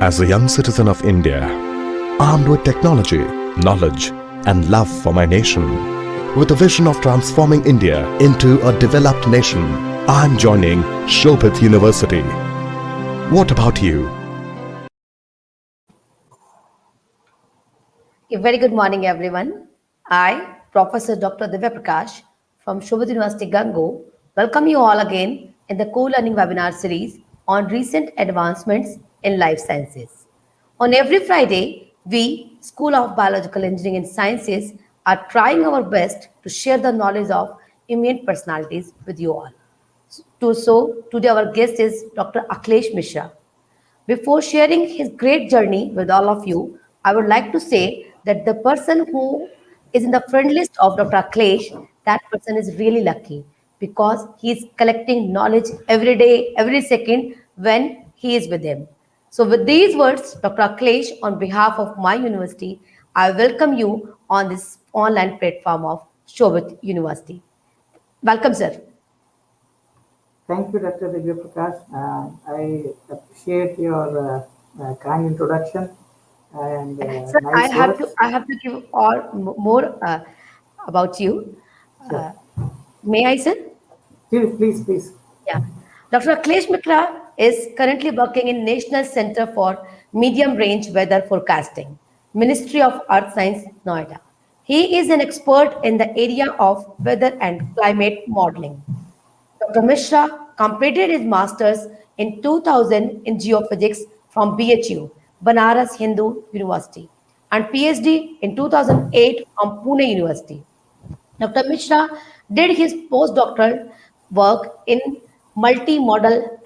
As a young citizen of India, armed with technology, knowledge, and love for my nation, with a vision of transforming India into a developed nation, I am joining Shobhit University. What about you? A very good morning, everyone. I, Professor Dr. Divya Prakash from Shobhit University, Gangoh, welcome you all again in the co-learning webinar series on recent advancements in life sciences. On every Friday, we, School of Biological Engineering and Sciences, are trying our best to share the knowledge of immune personalities with you all. Today our guest is Dr. Akhilesh Mishra. Before sharing his great journey with all of you, I would like to say that the person who is in the friend list of Dr. Akhilesh, that person is really lucky because he is collecting knowledge every day, every second when he is with him. So, with these words, Dr. Akhilesh, on behalf of my university, I welcome you on this online platform of Shobhit University. Welcome, sir. Thank you, Dr. Divya Prakash. I appreciate your kind introduction and Sir, I nice have to words. I have to give all more about you. Sure. May I, sir? Please. Yeah. Dr. Akhilesh Mishra is currently working in National Center for Medium Range Weather Forecasting, Ministry of Earth Science, Noida. He is an expert in the area of weather and climate modeling. Dr. Mishra completed his master's in 2000 in geophysics from BHU, Banaras Hindu University, and PhD in 2008 from Pune University. Dr. Mishra did his postdoctoral work in multi-modal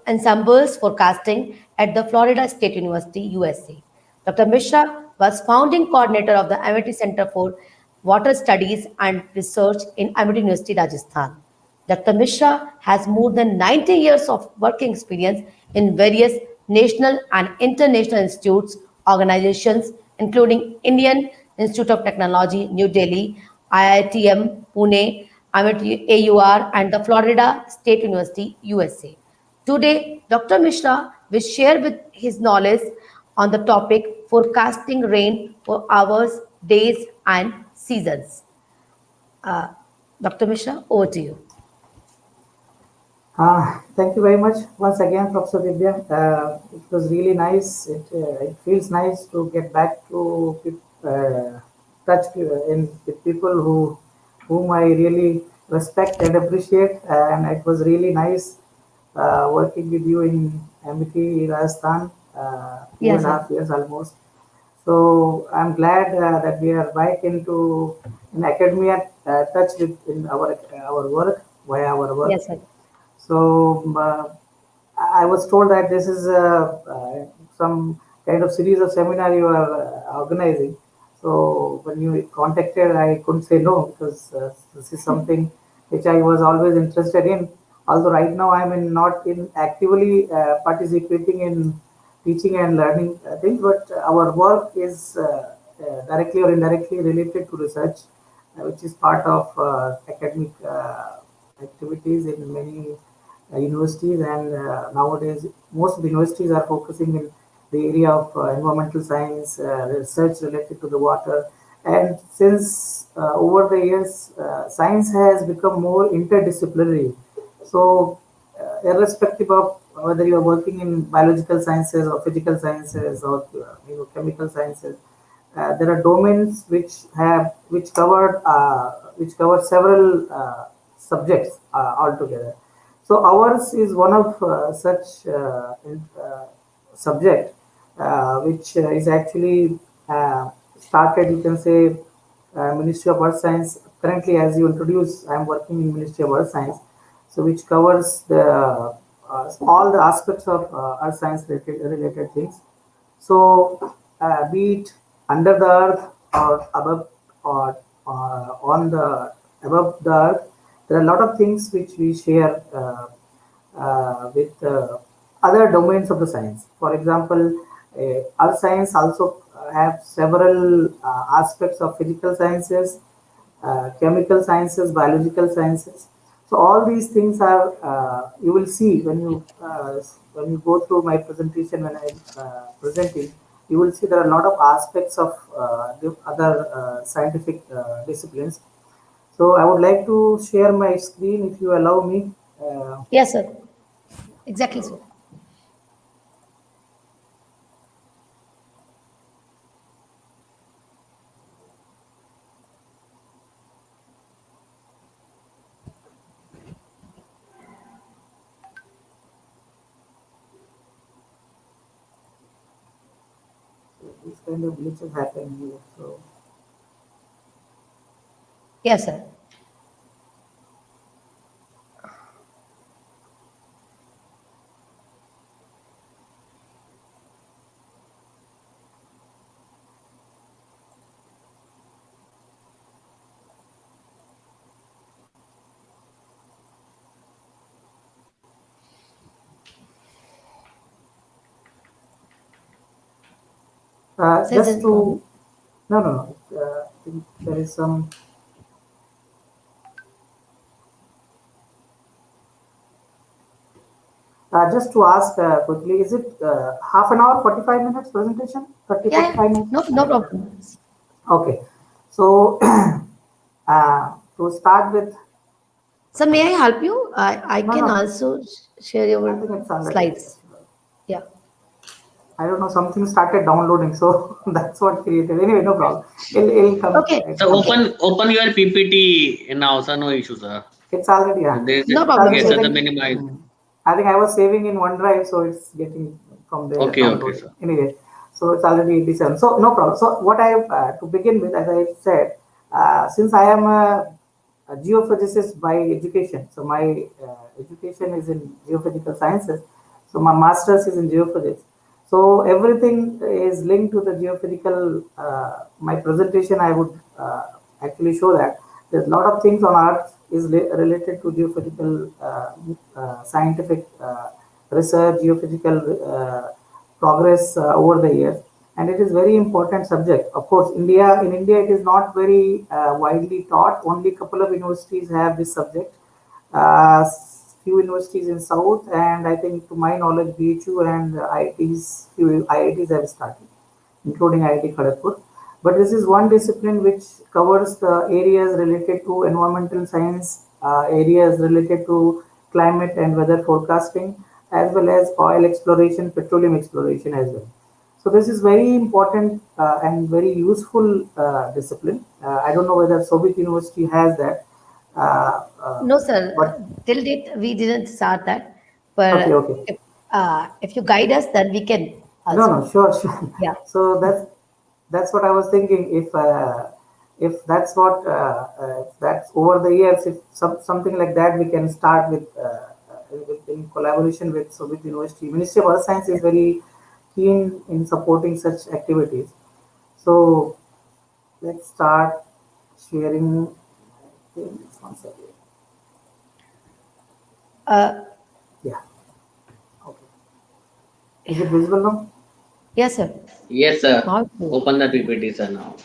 ensembles forecasting at the Florida State University, USA. Dr. Mishra was founding coordinator of the Amity Center for Water Studies and Research in Amity University, Rajasthan. Dr. Mishra has more than 90 years of working experience in various national and international institutes, organizations, including Indian Institute of Technology, New Delhi, IITM, Pune, MIT AUR, and the Florida State University, USA. Today, Dr. Mishra will share with his knowledge on the topic forecasting rain for hours, days, and seasons. Uh, Dr. Mishra, over to you. Thank you very much once again, Professor Divya. It was really nice. It feels nice to get back to touch with people whom I really respect and appreciate. And it was really nice working with you in Amity, Rajasthan, two Yes, and a sir. half years almost. So I'm glad that we are back into in academia touch with in our work via our work. Yes, sir. So I was told that this is some kind of series of seminar you are organizing. So when you contacted, I couldn't say no because this is something which I was always interested in. Although right now I'm in not in actively participating in teaching and learning things, but our work is directly or indirectly related to research, which is part of academic activities in many universities. And nowadays most of the universities are focusing in the area of environmental science, research related to the water. And since over the years, science has become more interdisciplinary. So irrespective of whether you are working in biological sciences or physical sciences or chemical sciences, there are domains which cover several subjects altogether. So ours is one of such subject which is actually started. You can say Ministry of Earth Science. Currently, as you introduced, I am working in Ministry of Earth Science, so which covers the all the aspects of earth science related things. So be it under the earth or above or on the above the earth, there are a lot of things which we share with other domains of the science. For example, earth science also have several aspects of physical sciences, chemical sciences, biological sciences. So all these things are you will see when you go through my presentation when I'm presenting. You will see there are a lot of aspects of the other scientific disciplines. So I would like to share my screen if you allow me. Yes, sir. Exactly, sir. These kind of glitches happen here. So Yes, sir. Says just any problem. to no. I think there is some. Just to ask quickly, is it half an hour, 45 minutes presentation? 30, Yeah, yeah. 45 minutes? No, no problem. Okay. So, to start with, So may I help you? I no, can no, also share I your think it's already slides. accessible. Yeah. I don't know, something started downloading, so that's what created. Anyway, no problem. It'll come. Okay. It'll So come. Okay. open your PPT now, sir. No issue, sir. It's already, So there is No it's problem, already, yes, I sir. sir. The think, minimize. I think I was saving in OneDrive, so it's getting from there Okay, okay, downloading. sir. Anyway, so it's already 87. So no problem. So what to begin with, as I said, since I am a geophysicist by education, so my education is in geophysical sciences. So my master's is in geophysics. So everything is linked to the geophysical. My presentation, I would actually show that there's a lot of things on Earth is related to geophysical scientific research, geophysical progress over the years, and it is very important subject. Of course, in India it is not very widely taught. Only a couple of universities have this subject. Uh, Few universities in South, and I think to my knowledge, BHU and few IITs have started, including IIT Kharagpur. But this is one discipline which covers the areas related to environmental science, areas related to climate and weather forecasting, as well as oil exploration, petroleum exploration as well. So this is very important and very useful discipline. I don't know whether Shobhit University has that, No, sir. but Till date, we didn't start that. okay, But okay. if you guide us, then we can No, also. no, sure, sure. Yeah. So that's what I was thinking. If that's what if that's over the years, if something like that we can start with in collaboration with Soviet University. Ministry of Earth Science is very keen in supporting such activities. So let's start sharing things once again. Uh, Yeah. Okay. Is it visible now? yes, sir. Yes, sir. Now, it's good. Open the PPT, sir. Now.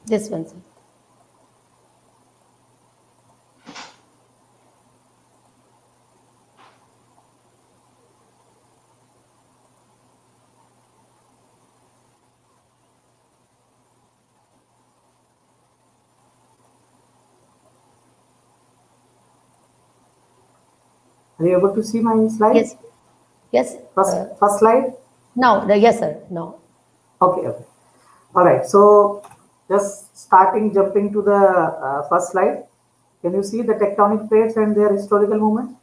This one, sir. Are you able to see my slide? Yes. Yes. First slide. Now, yes, sir. No. Okay, okay. All right. So just jumping to the first slide. Can you see the tectonic plates and their historical movement?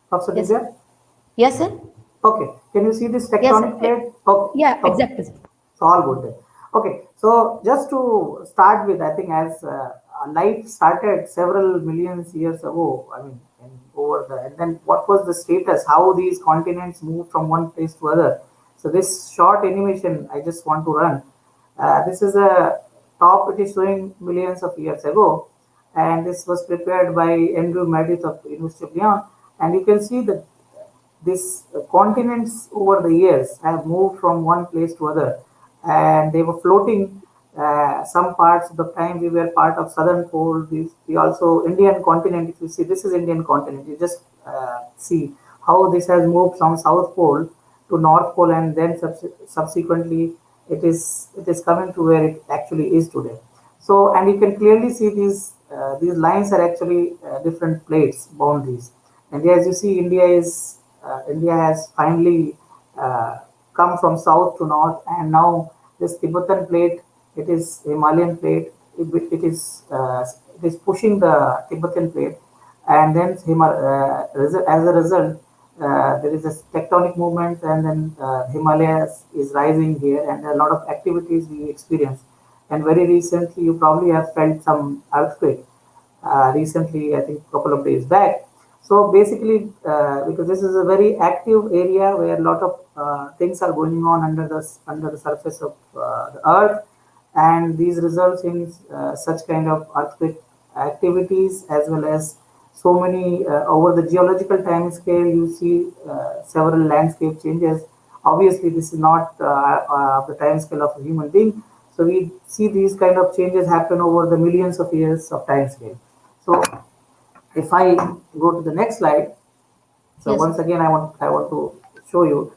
Professor Yes, sir. Divya? Yes, sir. Okay. Can you see this Yes, sir. tectonic plate? Okay. Yeah, Okay. exactly, sir. So all good then. Okay. So just to start with, I think as life started several millions years ago, I mean, and then what was the status? How these continents moved from one place to other? So this short animation I just want to run. This is a top. It is showing millions of years ago, and this was prepared by Andrew Meredith of University of Lyon, and you can see the these continents over the years have moved from one place to other, and they were floating. Some parts of the time we were part of southern pole. We also Indian continent. If you see, this is Indian continent. You just see how this has moved from south pole to north pole, and then subsequently it is coming to where it actually is today. So, and you can clearly see these lines are actually different plates boundaries. And as you see, India has finally uh, come from south to north, and now this Tibetan plate, it is Himalayan plate, it is pushing the Tibetan plate, and then as a result, there is a tectonic movement, and then Himalayas is rising here, and a lot of activities we experience. And very recently, you probably have felt some earthquake recently, I think a couple of days back. So basically, because this is a very active area where a lot of things are going on under the surface of the earth, and these results in such kind of earthquake activities, as well as so many over the geological time scale. You see several landscape changes. Obviously, this is not the time scale of a human being. So we see these kind of changes happen over the millions of years of time scale. So if I go to the next slide, so Yes. once again I want to show you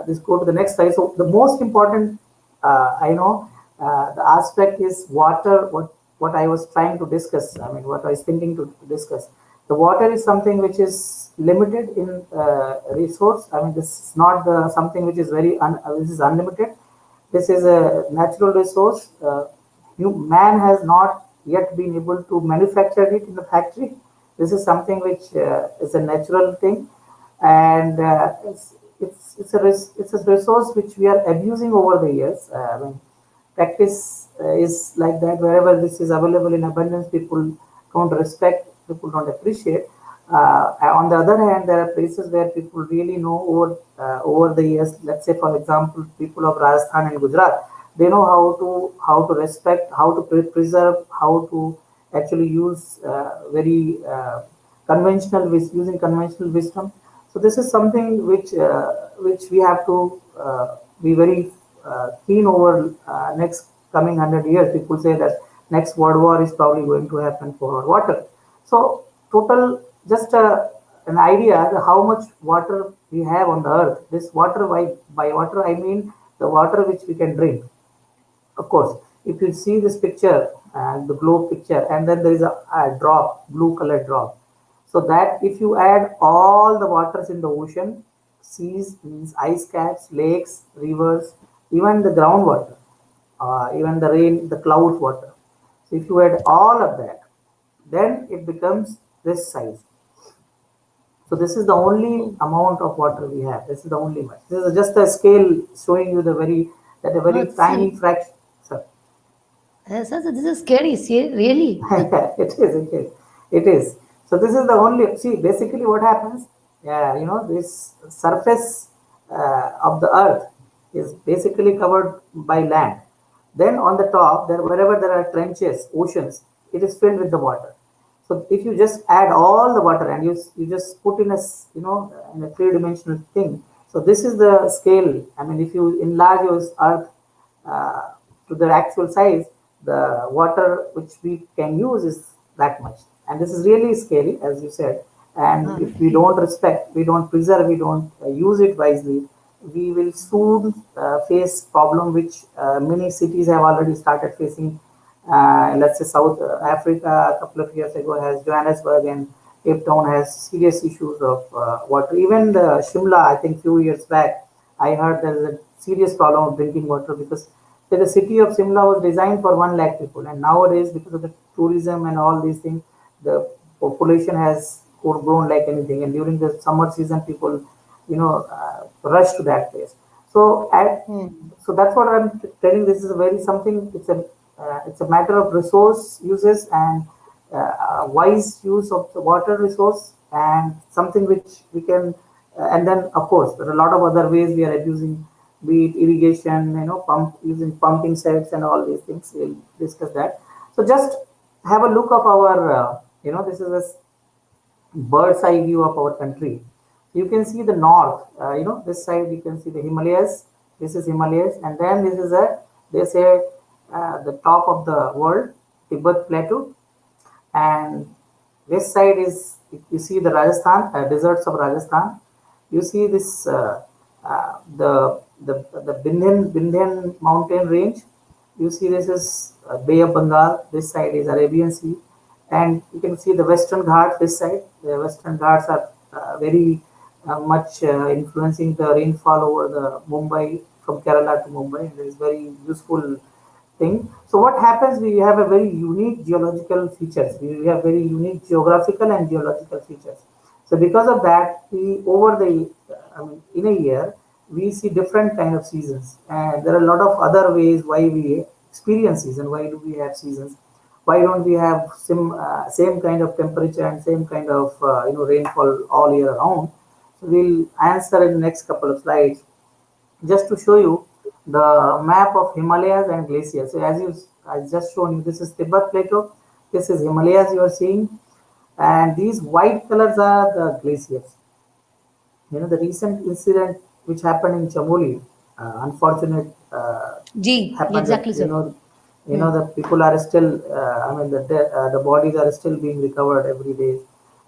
this. Go to the next slide. So the most important, I know, the aspect is water. What I was trying to discuss. I mean, what I was thinking to discuss. The water is something which is limited in resource. I mean, this is not something which is this is unlimited. This is a natural resource. Man has not yet been able to manufacture it in the factory. This is something which is a natural thing, and it's a resource which we are abusing over the years. I mean, practice is like that. Wherever this is available in abundance, people don't respect, people don't appreciate. On the other hand, there are places where people really know over the years. Let's say, for example, people of Rajasthan and Gujarat, they know how to respect, how to preserve, how to actually use using conventional wisdom. So this is something which we have to be very keen over next coming 100 years. People say that next world war is probably going to happen for water. So total, just an idea how much water we have on the earth. This water, by water I mean the water which we can drink. Of course, if you see this picture, the globe picture, and then there is a drop, blue colored drop. So that if you add all the waters in the ocean, seas means ice caps, lakes, rivers, even the groundwater, even the rain, the cloud water. So if you add all of that, then it becomes this size. So this is the only amount of water we have. This is the only much. This is just a scale showing you a Oh, very tiny fraction. Sorry. sir, this is scary. See, really. It is. So this is the only, see, basically what happens, this surface of the earth is basically covered by land. Then on the top, wherever there are trenches, oceans, it is filled with the water. So if you just add all the water and you just put in a three-dimensional thing. So this is the scale. I mean, if you enlarge your earth uh, to the actual size, the water which we can use is that much. And this is really scary, as you said. And if we don't respect, we don't preserve, we don't use it wisely, we will soon face problem which many cities have already started facing. Let's say South Africa a couple of years ago has Johannesburg and Cape Town has serious issues of water. Even the Shimla, I think few years back, I heard there is a serious problem of drinking water because the city of Shimla was designed for 1 lakh people, and nowadays because of the tourism and all these things, the population has grown like anything. And during the summer season, people, rush to that place. So, so that's what I'm telling. This is a very something. It's a matter of resource uses and wise use of the water resource, and something which we can. And then, of course, there are a lot of other ways we are abusing, be it irrigation, using pumping sets and all these things. We'll discuss that. So just have a look of our, this is a bird's eye view of our country. you can see the north, this side you can see the Himalayas. This is Himalayas, and then this is they say the top of the world, Tibet plateau. And this side is, you see the Rajasthan, deserts of Rajasthan. You see this the Vindhyan mountain range. You see this is Bay of Bengal. This side is Arabian Sea, and you can see the Western Ghats. This side, the Western Ghats are very much influencing the rainfall over the Mumbai, from Kerala to Mumbai. It is very useful thing. So what happens? We have a very unique geological features. We have very unique geographical and geological features. So because of that, we over the in a year we see different kind of seasons, and there are a lot of other ways why we experience season. Why do we have seasons? Why don't we have same kind of temperature and same kind of rainfall all year round? So we'll answer in the next couple of slides, just to show you the map of Himalayas and glaciers. So as I just shown you, this is Tibet plateau, this is Himalayas you are seeing, and these white colors are the glaciers. The recent incident which happened in Chamoli, unfortunate G, happened that exactly, sir. the people are still, the bodies are still being recovered every day,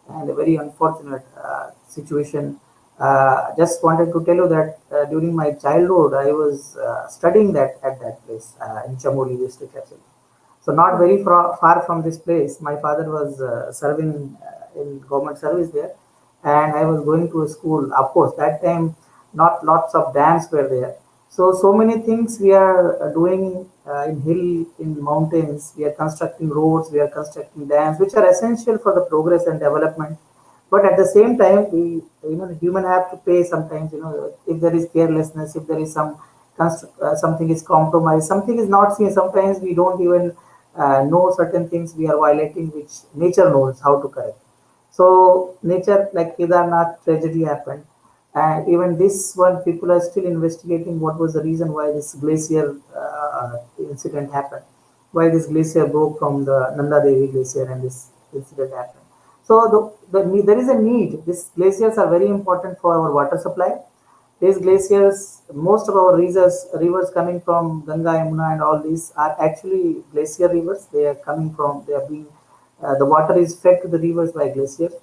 and a very unfortunate situation. Just wanted to tell you that during my childhood, I was studying that at that place in Chamoli district actually. So not very far from this place. My father was serving in government service there, and I was going to a school. Of course, that time not lots of dams were there. So many things we are doing in hill, in mountains. We are constructing roads, we are constructing dams, which are essential for the progress and development. But at the same time, we the human have to pay sometimes. If there is carelessness, if there is something is compromised, something is not seen. Sometimes we don't even know certain things we are violating, which nature knows how to correct. So nature, like Kedarnath tragedy happened, and even this one, people are still investigating what was the reason why this glacier incident happened, why this glacier broke from the Nanda Devi glacier, and this incident happened. So there is a need. These glaciers are very important for our water supply. These glaciers, most of our rivers coming from Ganga, Yamuna, and all these are actually glacier rivers. They are coming from, they are being, the water is fed to the rivers by glaciers.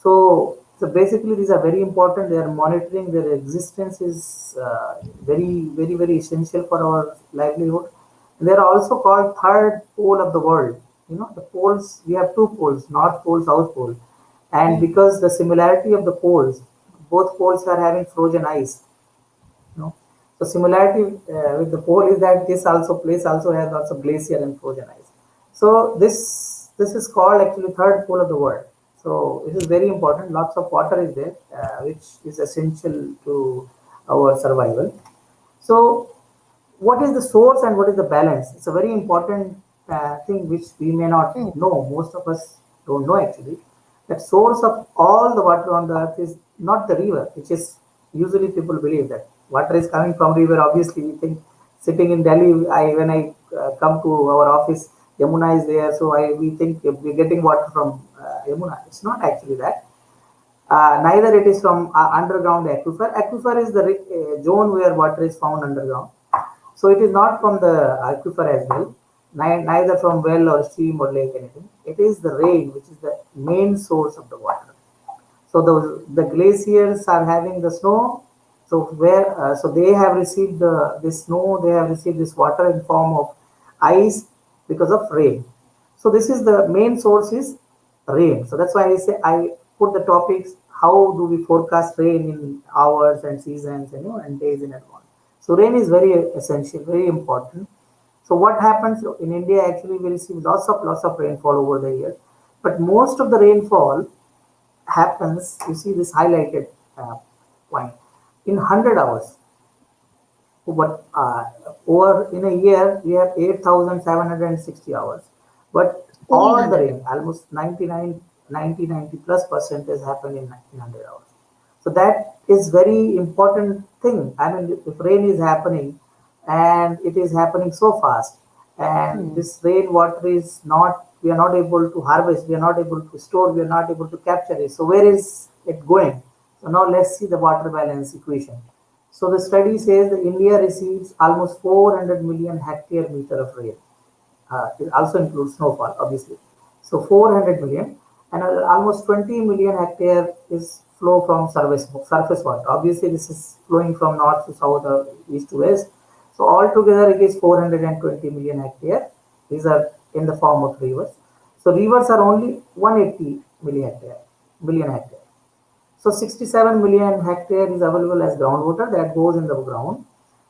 So basically, these are very important. They are monitoring, their existence is very essential for our livelihood. They are also called third pole of the world. The poles, we have two poles, North Pole, South Pole. And because the similarity of the poles, both poles are having frozen ice. So similarity with the pole is that this place also has lots of glacier and frozen ice. So this is called actually third pole of the world. So it is very important. Lots of water is there, which is essential to our survival. So what is the source and what is the balance? It's a very important thing which we may not know. Most of us don't know actually. That source of all the water on the earth is not the river, which is usually people believe that water is coming from river. Obviously, we think sitting in Delhi, when I come to our office, Yamuna is there, so we think we're getting water from Yamuna. It's not actually that. Neither it is from underground aquifer. Aquifer is the zone where water is found underground. So it is not from the aquifer as well, neither from well or stream or lake, anything. It is the rain, which is the main source of the water. So the glaciers are having the snow. So they have received this snow. They have received this water in form of ice because of rain. So this is the main source is rain. So that's why I put the topics. How do we forecast rain in hours and seasons and days in advance? So rain is very essential, very important. So what happens in India? Actually, we receive lots of rainfall over the year, but most of the rainfall happens. You see this highlighted point in 100 hours. But over in a year, we have 8,760 hours. But all the 100. rain, almost 90 plus percent has happened in 100 hours. So that is very important thing. I mean, if rain is happening and it is happening so fast, and this rain water is not, we are not able to harvest, we are not able to store, we are not able to capture it. So where is it going? Now let's see the water balance equation. So the study says that India receives almost 400 million hectare meter of rain. It also includes snowfall, obviously. So 400 million, and almost 20 million hectare is flow from surface water. Obviously, this is flowing from north to south or east to west. So altogether, it is 420 million hectare. These are in the form of rivers. So rivers are only 180 million hectare. So 67 million hectare is available as groundwater that goes in the ground.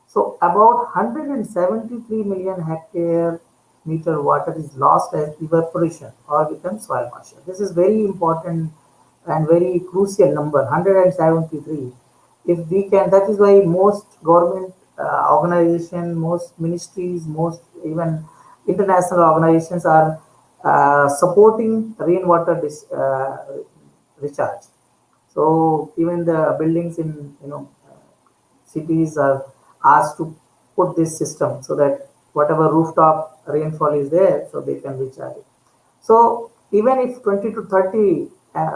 So about 173 million hectare meter water is lost as evaporation or becomes soil moisture. This is very important and very crucial number, 173. If we can, that is why most government organization, most ministries, most even international organizations are supporting rainwater recharge. So even the buildings in cities are asked to put this system so that whatever rooftop rainfall is there, so they can recharge it. So even if 20 to 30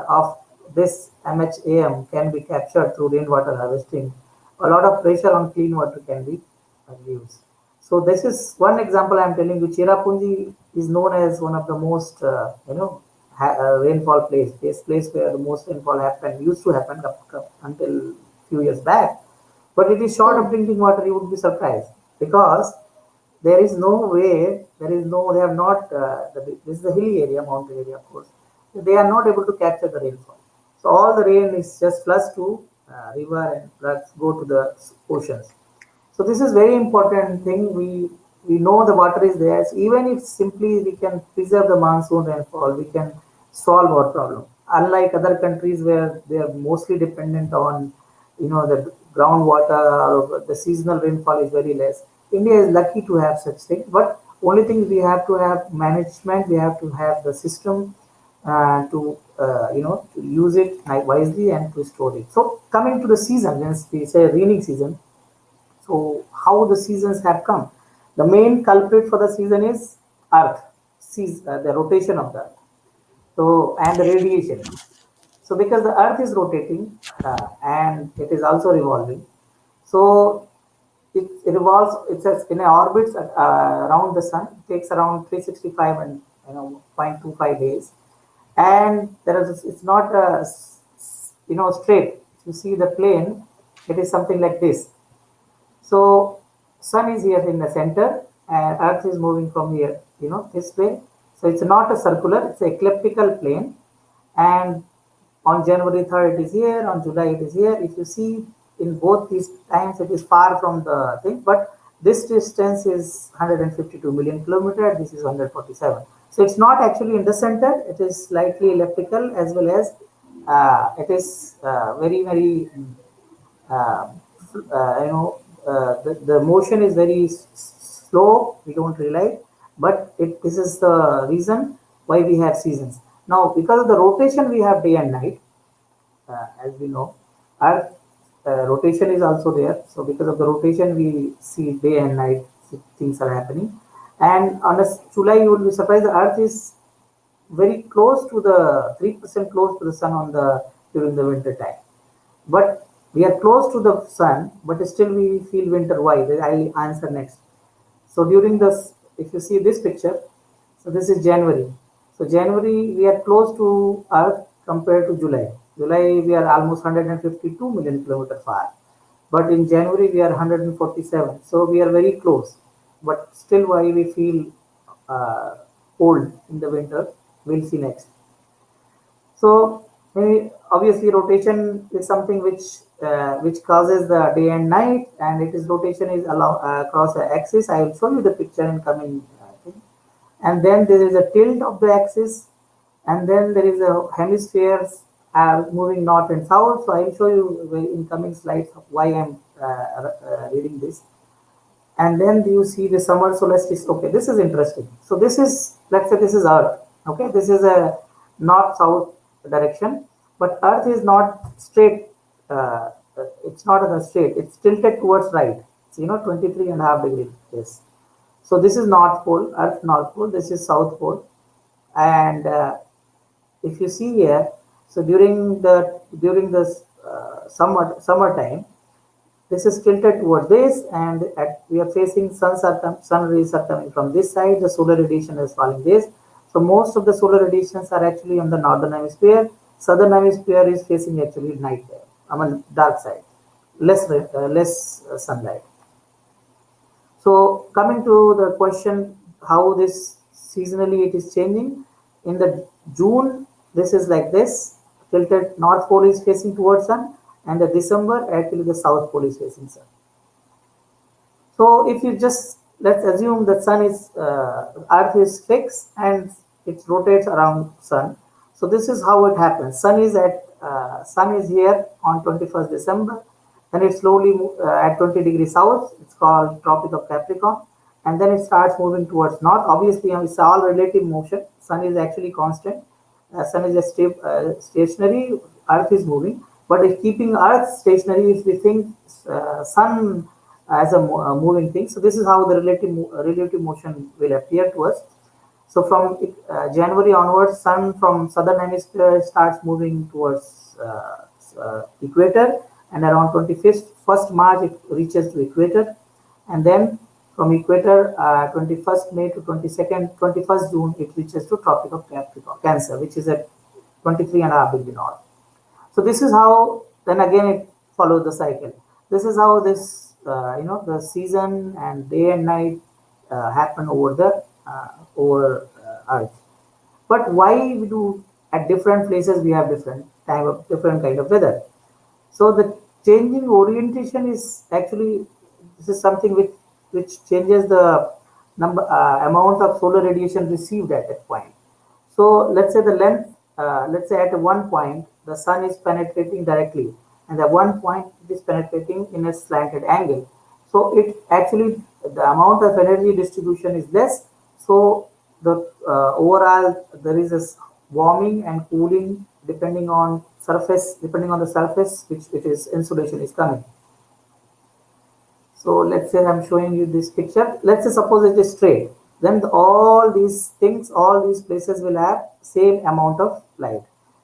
of this MHAM can be captured through rainwater harvesting, a lot of pressure on clean water can be reduced. So this is one example I am telling you. Cherrapunji is known as one of the most rainfall place where the most rainfall used to happen until few years back. But it is short of drinking water. You would be surprised because there is no way. They have not. This is a hilly area, mountain area, of course. They are not able to capture the rainfall. So all the rain is just flushed to river and floods go to the oceans. So this is very important thing. We know the water is there. So even if simply we can preserve the monsoon rainfall, we can solve our problem. Unlike other countries where they are mostly dependent on the groundwater or the seasonal rainfall is very less. India is lucky to have such thing, but only thing we have to have management. We have to have the system to use it wisely and to store it. So coming to the season, when we say rainy season, so how the seasons have come? The main culprit for the season is Earth, the rotation of the Earth. So and the radiation. So because the Earth is rotating and it is also revolving, so it revolves. It's in an orbit around the sun. It takes around 365 and 0.25 days, and it's not straight. If you see the plane, it is something like this. So sun is here in the center, and Earth is moving from here, this way. So it's not a circular; it's a elliptical plane, and on January 3rd it is here, on July it is here. If you see in both these times, it is far from the thing, but this distance is 152 million kilometer. This is 147. So it's not actually in the center. It is slightly elliptical as well as it is very very the motion is very slow. We don't realize, but this is the reason why we have seasons. Now, because of the rotation, we have day and night, as we know. Earth rotation is also there. So, because of the rotation, we see day and night things are happening. And on July, you will be surprised. The Earth is very close to the 3% close to the sun during the winter time. But we are close to the sun, but still we feel winter. Why? I'll answer next. So during this, if you see this picture, so this is January. So January we are close to Earth compared to July. July we are almost 152 million kilometers far, but in January we are 147. So we are very close, but still why we feel cold in the winter? We'll see next. So obviously rotation is something which causes the day and night, and it is rotation is across the axis. I will show you the picture in coming thing. And then there is a tilt of the axis, and then there is a hemispheres moving north and south. So I will show you in coming slides why I am reading this. And then you see the summer solstice. Okay, this is interesting. So this is, let's say this is Earth. Okay, this is a north-south direction, but Earth is not straight. It's not on a straight. It's tilted towards right. So 23.5 degrees. Yes. So this is North Pole, Earth North Pole. This is South Pole, and if you see here, so during the summertime, this is tilted towards this, and we are facing sun rays are coming from this side. The solar radiation is falling this. So most of the solar radiations are actually on the northern hemisphere. Southern hemisphere is facing actually night, dark side, less sunlight. So coming to the question, how this seasonally it is changing. In the June, this is like this, tilted north pole is facing towards sun, and the December actually the south pole is facing sun. So if you just let's assume the sun is earth is fixed and it rotates around sun. So this is how it happens. Sun is here on 21st December, then it slowly at 20 degrees south. It's called Tropic of Capricorn, and then it starts moving towards north. Obviously, it's all relative motion. Sun is actually constant. Sun is a stationary. Earth is moving, but if keeping Earth stationary, if we think sun as a moving thing, so this is how the relative motion will appear to us. So from January onwards, sun from southern hemisphere starts moving towards equator, and around 1st March it reaches to equator, and then from equator 21st May to 21st June it reaches to Tropic of Capricorn, Cancer, which is at 23.5 degree north. So this is how then again it follows the cycle. This is how this the season and day and night happen over Earth. But why we do at different places we have different kind of weather? So the changing orientation is actually, this is something which changes the amount of solar radiation received at that point. So let's say the length, let's say at one point the sun is penetrating directly, and at one point it is penetrating in a slanted angle. So it actually, the amount of energy distribution is less. So the overall there is a warming and cooling depending on the surface which it is insolation is coming. So let's say I'm showing you this picture. Let's say suppose it is straight, then all these places will have same amount of light,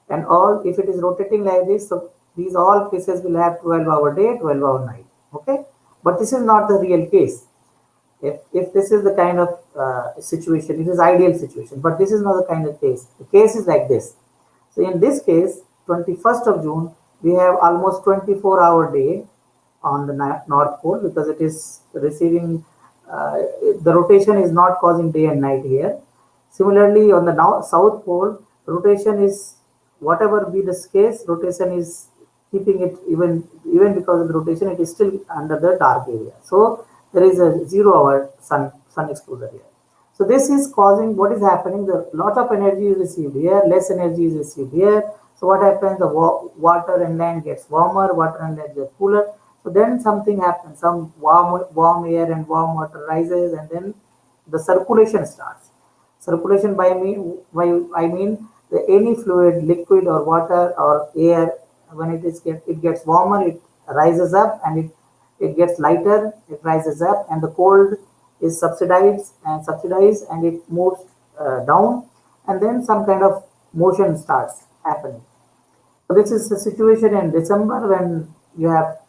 and if it is rotating like this, so these all places will have 12-hour day, 12-hour night. Okay, but this is not the real case. If this is the kind of situation, it is ideal situation, but this is not the kind of case. The case is like this. So in this case, 21st of June, we have almost 24-hour day on the North Pole, because it is receiving, the rotation is not causing day and night here. Similarly, on the South Pole, rotation is, whatever be the case, rotation is keeping it even because of the rotation, it is still under the dark area. So there is a 0-hour sun exposure here. So this is causing, what is happening, the lot of energy is received here, less energy is received here. So what happens, the water and land gets warmer, water and land gets cooler. So then something happens, some warm air and warm water rises, and then the circulation starts. Circulation I mean any fluid, liquid or water or air, when it gets warmer, it rises up, and it gets lighter, it rises up, and the cold is subsidized and it moves down, and then some kind of motion starts happening. So this is the situation in December, when you have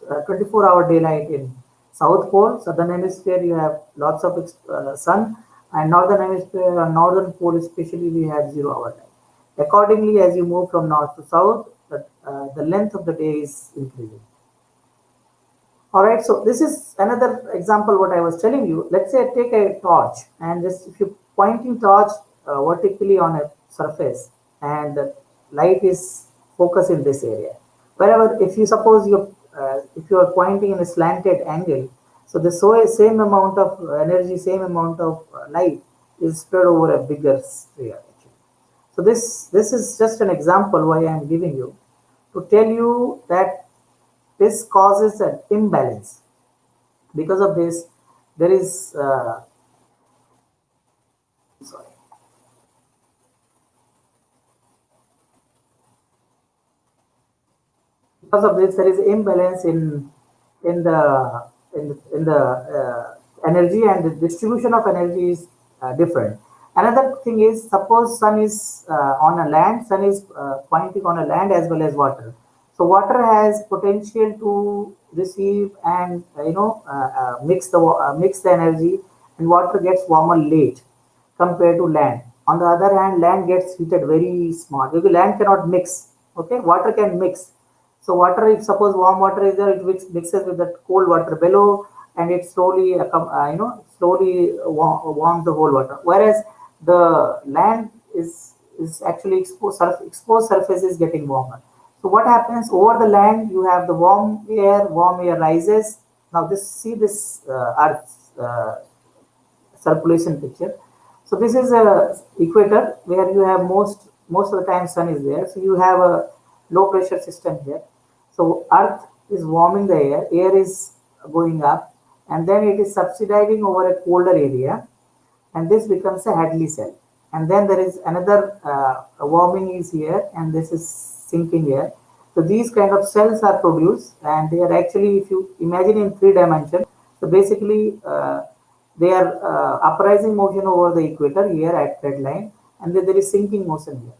24-hour daylight in South Pole. Southern hemisphere you have lots of sun, and northern hemisphere or northern pole especially we have 0-hour light. Accordingly, as you move from north to south, the length of the day is increasing. All right, so this is another example what I was telling you. Let's say I take a torch, and just if you're pointing torch vertically on a surface, and the light is focused in this area. Wherever, if you suppose if you are pointing in a slanted angle, so the same amount of energy, same amount of light is spread over a bigger sphere. Actually. So this is just an example why I am giving you, to tell you that this causes an imbalance. Because of this, there is because of this there is imbalance in the energy, and the distribution of energy is different. Another thing is, suppose sun is on a land, sun is pointing on a land as well as water. So water has potential to receive and mix the energy, and water gets warmer late compared to land. On the other hand, land gets heated very small because land cannot mix. Okay, water can mix. So water, if suppose warm water is there, it mixes with the cold water below, and it slowly, slowly warms the whole water. Whereas the land is actually exposed surface is getting warmer. So what happens over the land? You have the warm air rises. Now this Earth circulation picture. So this is a equator where you have most of the time sun is there. So you have a low pressure system here. So Earth is warming the air is going up, and then it is subsidizing over a colder area, and this becomes a Hadley cell. And then there is another warming is here, and this is sinking here. So these kind of cells are produced, and they are actually, if you imagine in 3 dimension, so basically they are uprising motion over the equator here at red line, and then there is sinking motion here.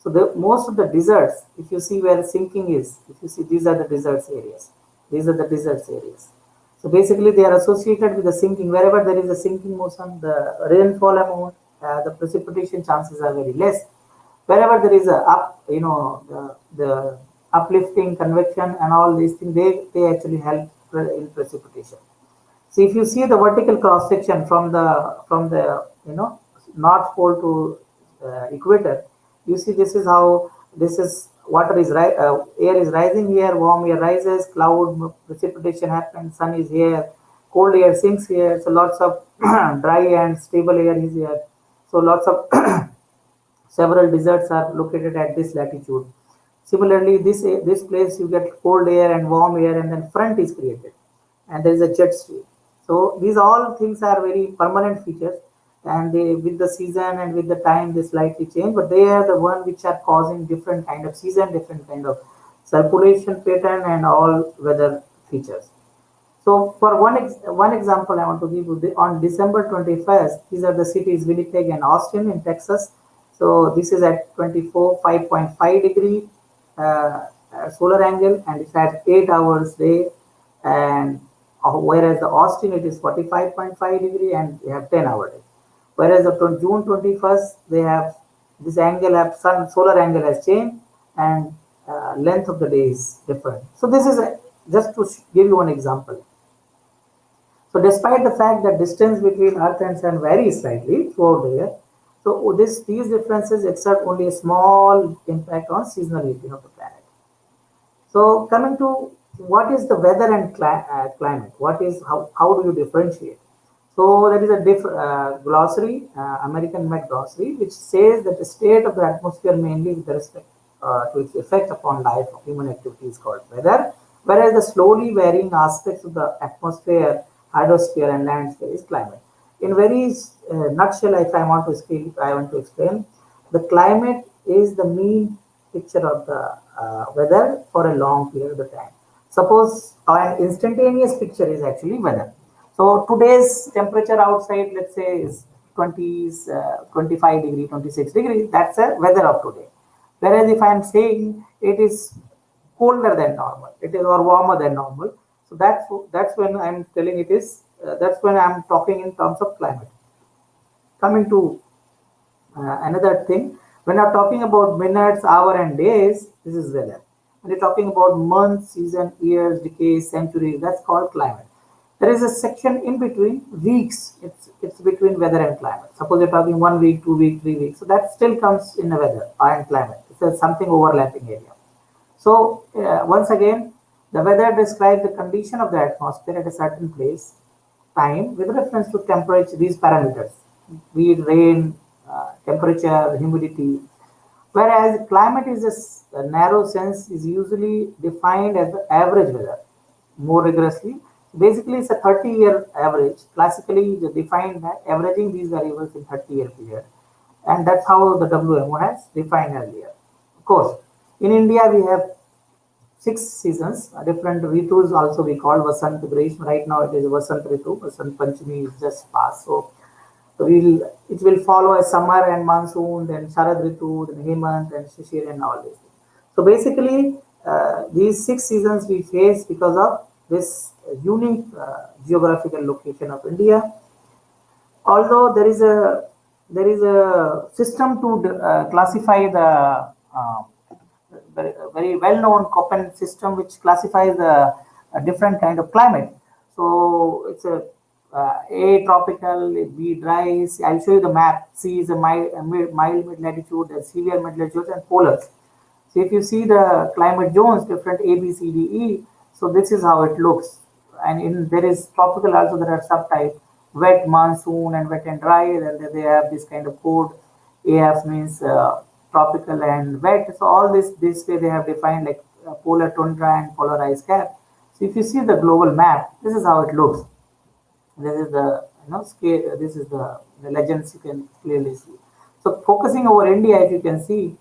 So most of the deserts, if you see where sinking is, if you see these are the deserts areas. These are the deserts areas. So basically they are associated with the sinking. Wherever there is a sinking motion, the rainfall amount, the precipitation chances are very less. Wherever there is a the uplifting, convection and all these things, they actually help in precipitation. So if you see the vertical cross section from the north pole to equator, you see this is how this is air is rising here, warm air rises, cloud precipitation happens, sun is here, cold air sinks here, so lots of dry and stable air is here. So lots of several deserts are located at this latitude. Similarly, this place you get cold air and warm air, and then front is created, and there is a jet stream. So these all things are very permanent features, and they, with the season and with the time they slightly change, but they are the one which are causing different kind of season, different kind of circulation pattern and all weather features. So for one example I want to give you, on December 21st, these are the cities Winnipeg and Austin in Texas. So this is at 5.5 degree solar angle, and it's at 8 hours day, and whereas the Austin it is 45.5 degree and they have 10-hour day. Whereas on June 21st, they have this angle, solar angle has changed, and length of the day is different. So this is just to give you one example. So despite the fact that distance between Earth and Sun varies slightly throughout the year, so these differences exert only a small impact on seasonality of the planet. So coming to what is the weather and climate? How do you differentiate? So there is a glossary, American Met glossary, which says that the state of the atmosphere mainly with respect to its effect upon life of human activity is called weather, whereas the slowly varying aspects of the atmosphere, hydrosphere and landsphere is climate. In very nutshell, if I want to explain, the climate is the mean picture of the weather for a long period of time. Suppose an instantaneous picture is actually weather. So today's temperature outside, let's say, is 25 degree, 26 degrees. That's the weather of today. Whereas if I am saying it is colder than normal, it is or warmer than normal, so that's when I'm telling it is. That's when I'm talking in terms of climate. Coming to another thing, when I'm talking about minutes, hour, and days, this is weather. When you're talking about months, season, years, decades, centuries, that's called climate. There is a section in between weeks. It's between weather and climate. Suppose you're talking 1 week, 2 weeks, 3 weeks. So that still comes in the weather and climate. It's something overlapping area. So once again, the weather describes the condition of the atmosphere at a certain place, time, with reference to temperature, these parameters, be it rain, temperature, humidity. Whereas climate is a narrow sense, is usually defined as the average weather more rigorously. Basically, it's a 30-year average. Classically, they defined that averaging these variables in 30-year period. And that's how the WMO has defined earlier. Of course, in India, we have 6 seasons, different ritus also we call Vasant Grishma. Right now it is Vasant Ritu, Vasant Panchami is just past. So it will follow a summer and monsoon, then Sharad Ritu, then Hemant and Shishir and all this. So basically, these 6 seasons we face because of this unique geographical location of India. Although there is a system to classify the very well-known Köppen system, which classifies the different kind of climate. So it's A tropical, B dry. I'll show you the map. C is a mild mid-latitude, and severe mid-latitude, and polars. So if you see the climate zones, different A, B, C, D, E. So this is how it looks. And there is tropical also. There are subtypes: wet, monsoon, and wet and dry. And then they have this kind of code. AF means tropical and wet. So all this way they have defined like polar tundra and polar ice cap. So if you see the global map, this is how it looks. This is the scale. This is the legends you can clearly see. So focusing over India, if you can see,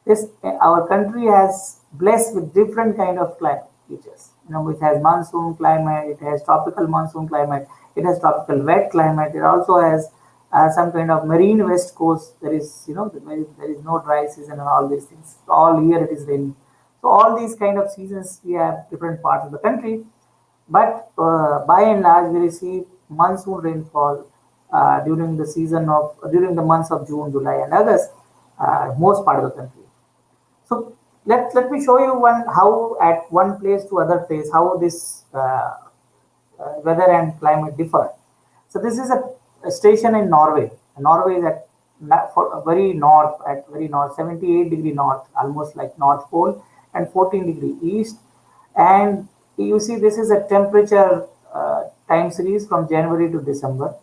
this our country has blessed with different kind of climate features. It has monsoon climate, it has tropical monsoon climate, it has tropical wet climate. It also has some kind of marine west coast. There is there is no dry season and all these things. All year it is raining. So all these kind of seasons we have different parts of the country, but by and large we receive monsoon rainfall during the months of June, July, and August, most part of the country. So let me show you how at one place to other place how this weather and climate differ. So this is a station in Norway. Norway is at very north, 78-degree north, almost like North Pole, and 14-degree east. And you see this is a temperature time series from January to December,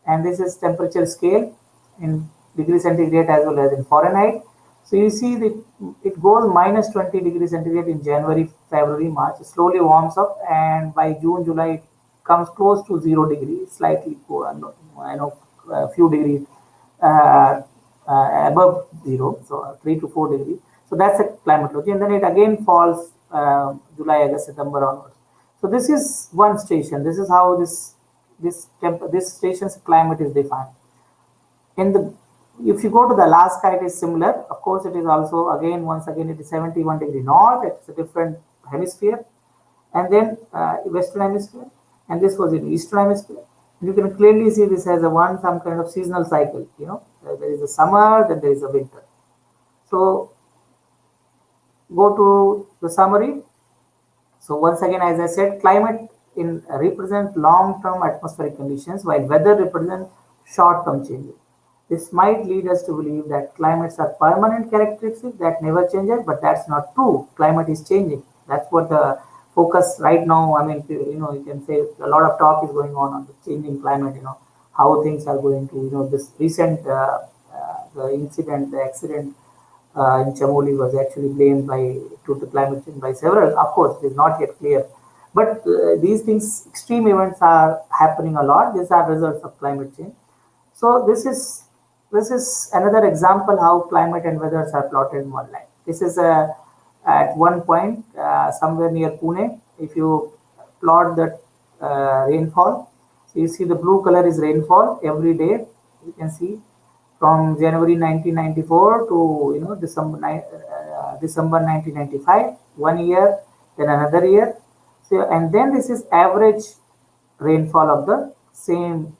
and this is temperature scale in degree centigrade as well as in Fahrenheit. So you see it goes minus 20 degrees centigrade in January, February, March. It slowly warms up, and by June, July, it comes close to 0 degrees, slightly a few degrees above zero, so 3 to 4 degrees. So that's a climatology, and then it again falls July, August, September onwards. So this is one station. This is how this station's climate is defined. If you go to the Alaska, it is similar. Of course, it is also once again it is 71-degree north. It's a different hemisphere, and then Western hemisphere, and this was in Eastern hemisphere. You can clearly see this has some kind of seasonal cycle. There is a summer, then there is a winter. So go to the summary. So once again, as I said, climate represents long-term atmospheric conditions, while weather represents short-term changes. This might lead us to believe that climates are permanent characteristics that never change, but that's not true. Climate is changing. That's what the focus right now. I mean, you can say a lot of talk is going on the changing climate. How things are going to. This recent the accident in Chamoli was actually blamed to the climate change by several. Of course, it is not yet clear, but these things, extreme events are happening a lot. These are results of climate change. So this is another example how climate and weather are plotted in one line. This is at one point somewhere near Pune. If you plot the rainfall, so you see the blue color is rainfall every day. You can see from January 1994 to December 1995, 1 year, then another year. So and then this is average rainfall of the same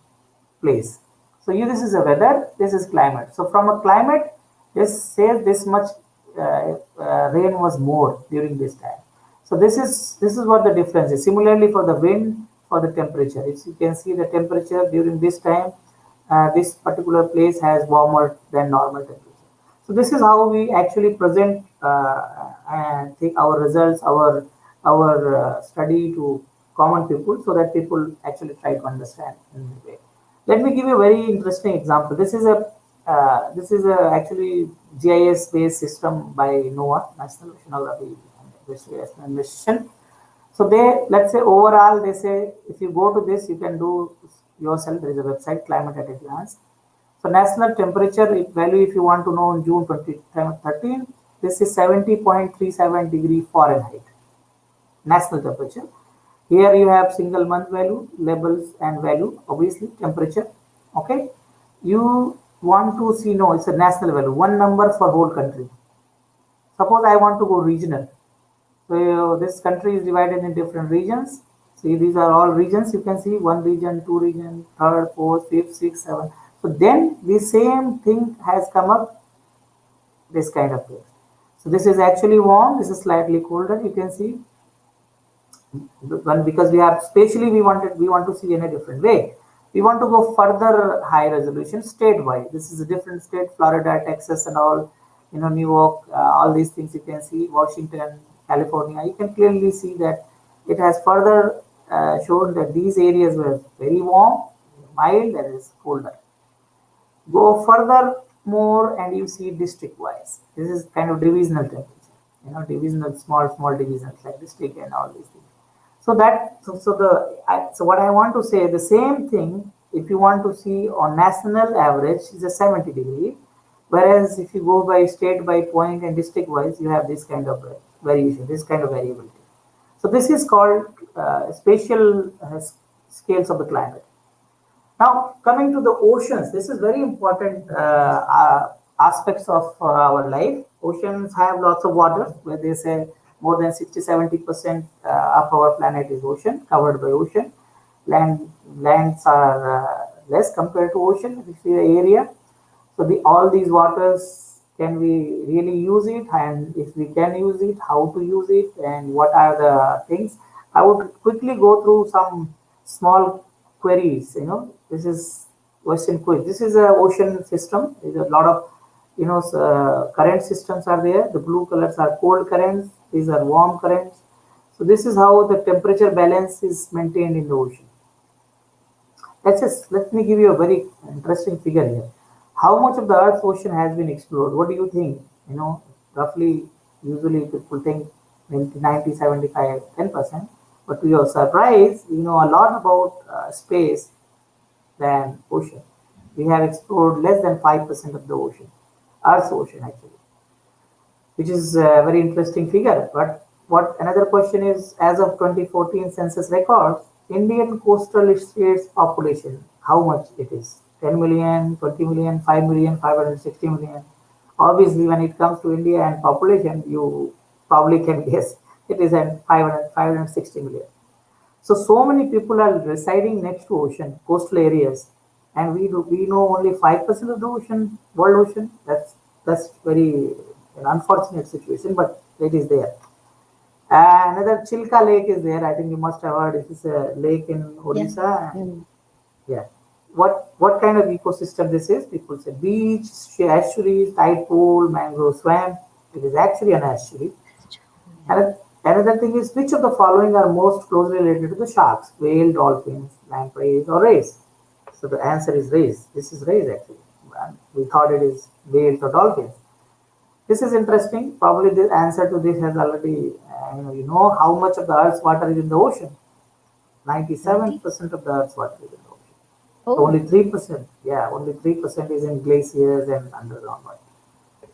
place. So this is a weather, this is climate. So from a climate, this says this much rain was more during this time. So this is what the difference is. Similarly for the wind, for the temperature, if you can see the temperature during this time, this particular place has warmer than normal temperature. So this is how we actually present and take our results, our study to common people, so that people actually try to understand in a way. Let me give you a very interesting example. This is a actually GIS based system by NOAA, National Oceanography and Investigation. So let's say overall, they say if you go to this, you can do yourself. There is a website, Climate at a Glance. So national temperature value, if you want to know, in June 2013, this is 70.37 degree Fahrenheit. National temperature. Here you have single month value, labels and value, obviously temperature. Okay. You want to see, no, it's a national value, one number for whole country. Suppose I want to go regional. So this country is divided in different regions. See, these are all regions. You can see one region, two region, third, fourth, fifth, sixth, seventh. So then the same thing has come up this kind of way. So this is actually warm. This is slightly colder. You can see because we have spatially we want to see in a different way. We want to go further high resolution statewide. This is a different state, Florida, Texas, and all. New York, all these things you can see. Washington, California. You can clearly see that it has further shown that these areas were very warm, mild, and is colder. Go further more, and you see district wise. This is kind of divisional temperature. Divisional small divisions like district and all these things. So what I want to say, the same thing, if you want to see on national average is a 70 degree, whereas if you go by state by point and district wise, you have this kind of variation, this kind of variability. So this is called spatial scales of the climate. Now coming to the oceans, this is very important aspects of our life. Oceans have lots of water, where they say more than 60-70% of our planet is ocean, covered by ocean. Lands are less compared to ocean, if you see the area. So all these waters, can we really use it? And if we can use it, how to use it, and what are the things? I would quickly go through some small queries. This is question quiz. This is an ocean system. There's a lot of current systems are there. The blue colors are cold currents. These are warm currents. So this is how the temperature balance is maintained in the ocean. Let me give you a very interesting figure here. How much of the Earth's ocean has been explored? What do you think? Roughly, usually people think 90, 75, 10%. But to your surprise, we know a lot about space than ocean. We have explored less than 5% of the ocean, Earth's ocean actually, which is a very interesting figure. But what another question is, as of 2014 census records, Indian coastal states population, how much it is? 10 million, 20 million, 5 million, 560 million. Obviously, when it comes to India and population, you probably can guess it is at 560 million. So many people are residing next to ocean, coastal areas, and we know only 5% of the ocean, world ocean. That's very an unfortunate situation, but it is there. Another Chilka Lake is there. I think you must have heard. It is a lake in Odisha. Yeah. What kind of ecosystem this is? People say beach, estuaries, tide pool, mangrove swamp. It is actually an estuary. And another thing is, which of the following are most closely related to the sharks? Whale, dolphins, lampreys, or rays? So the answer is rays. This is rays actually. We thought it is whales or dolphins. This is interesting. Probably the answer to this has already, how much of the Earth's water is in the ocean. 97% of the Earth's water is in the ocean. Oh. Only 3%. Yeah, only 3% is in glaciers and underground water.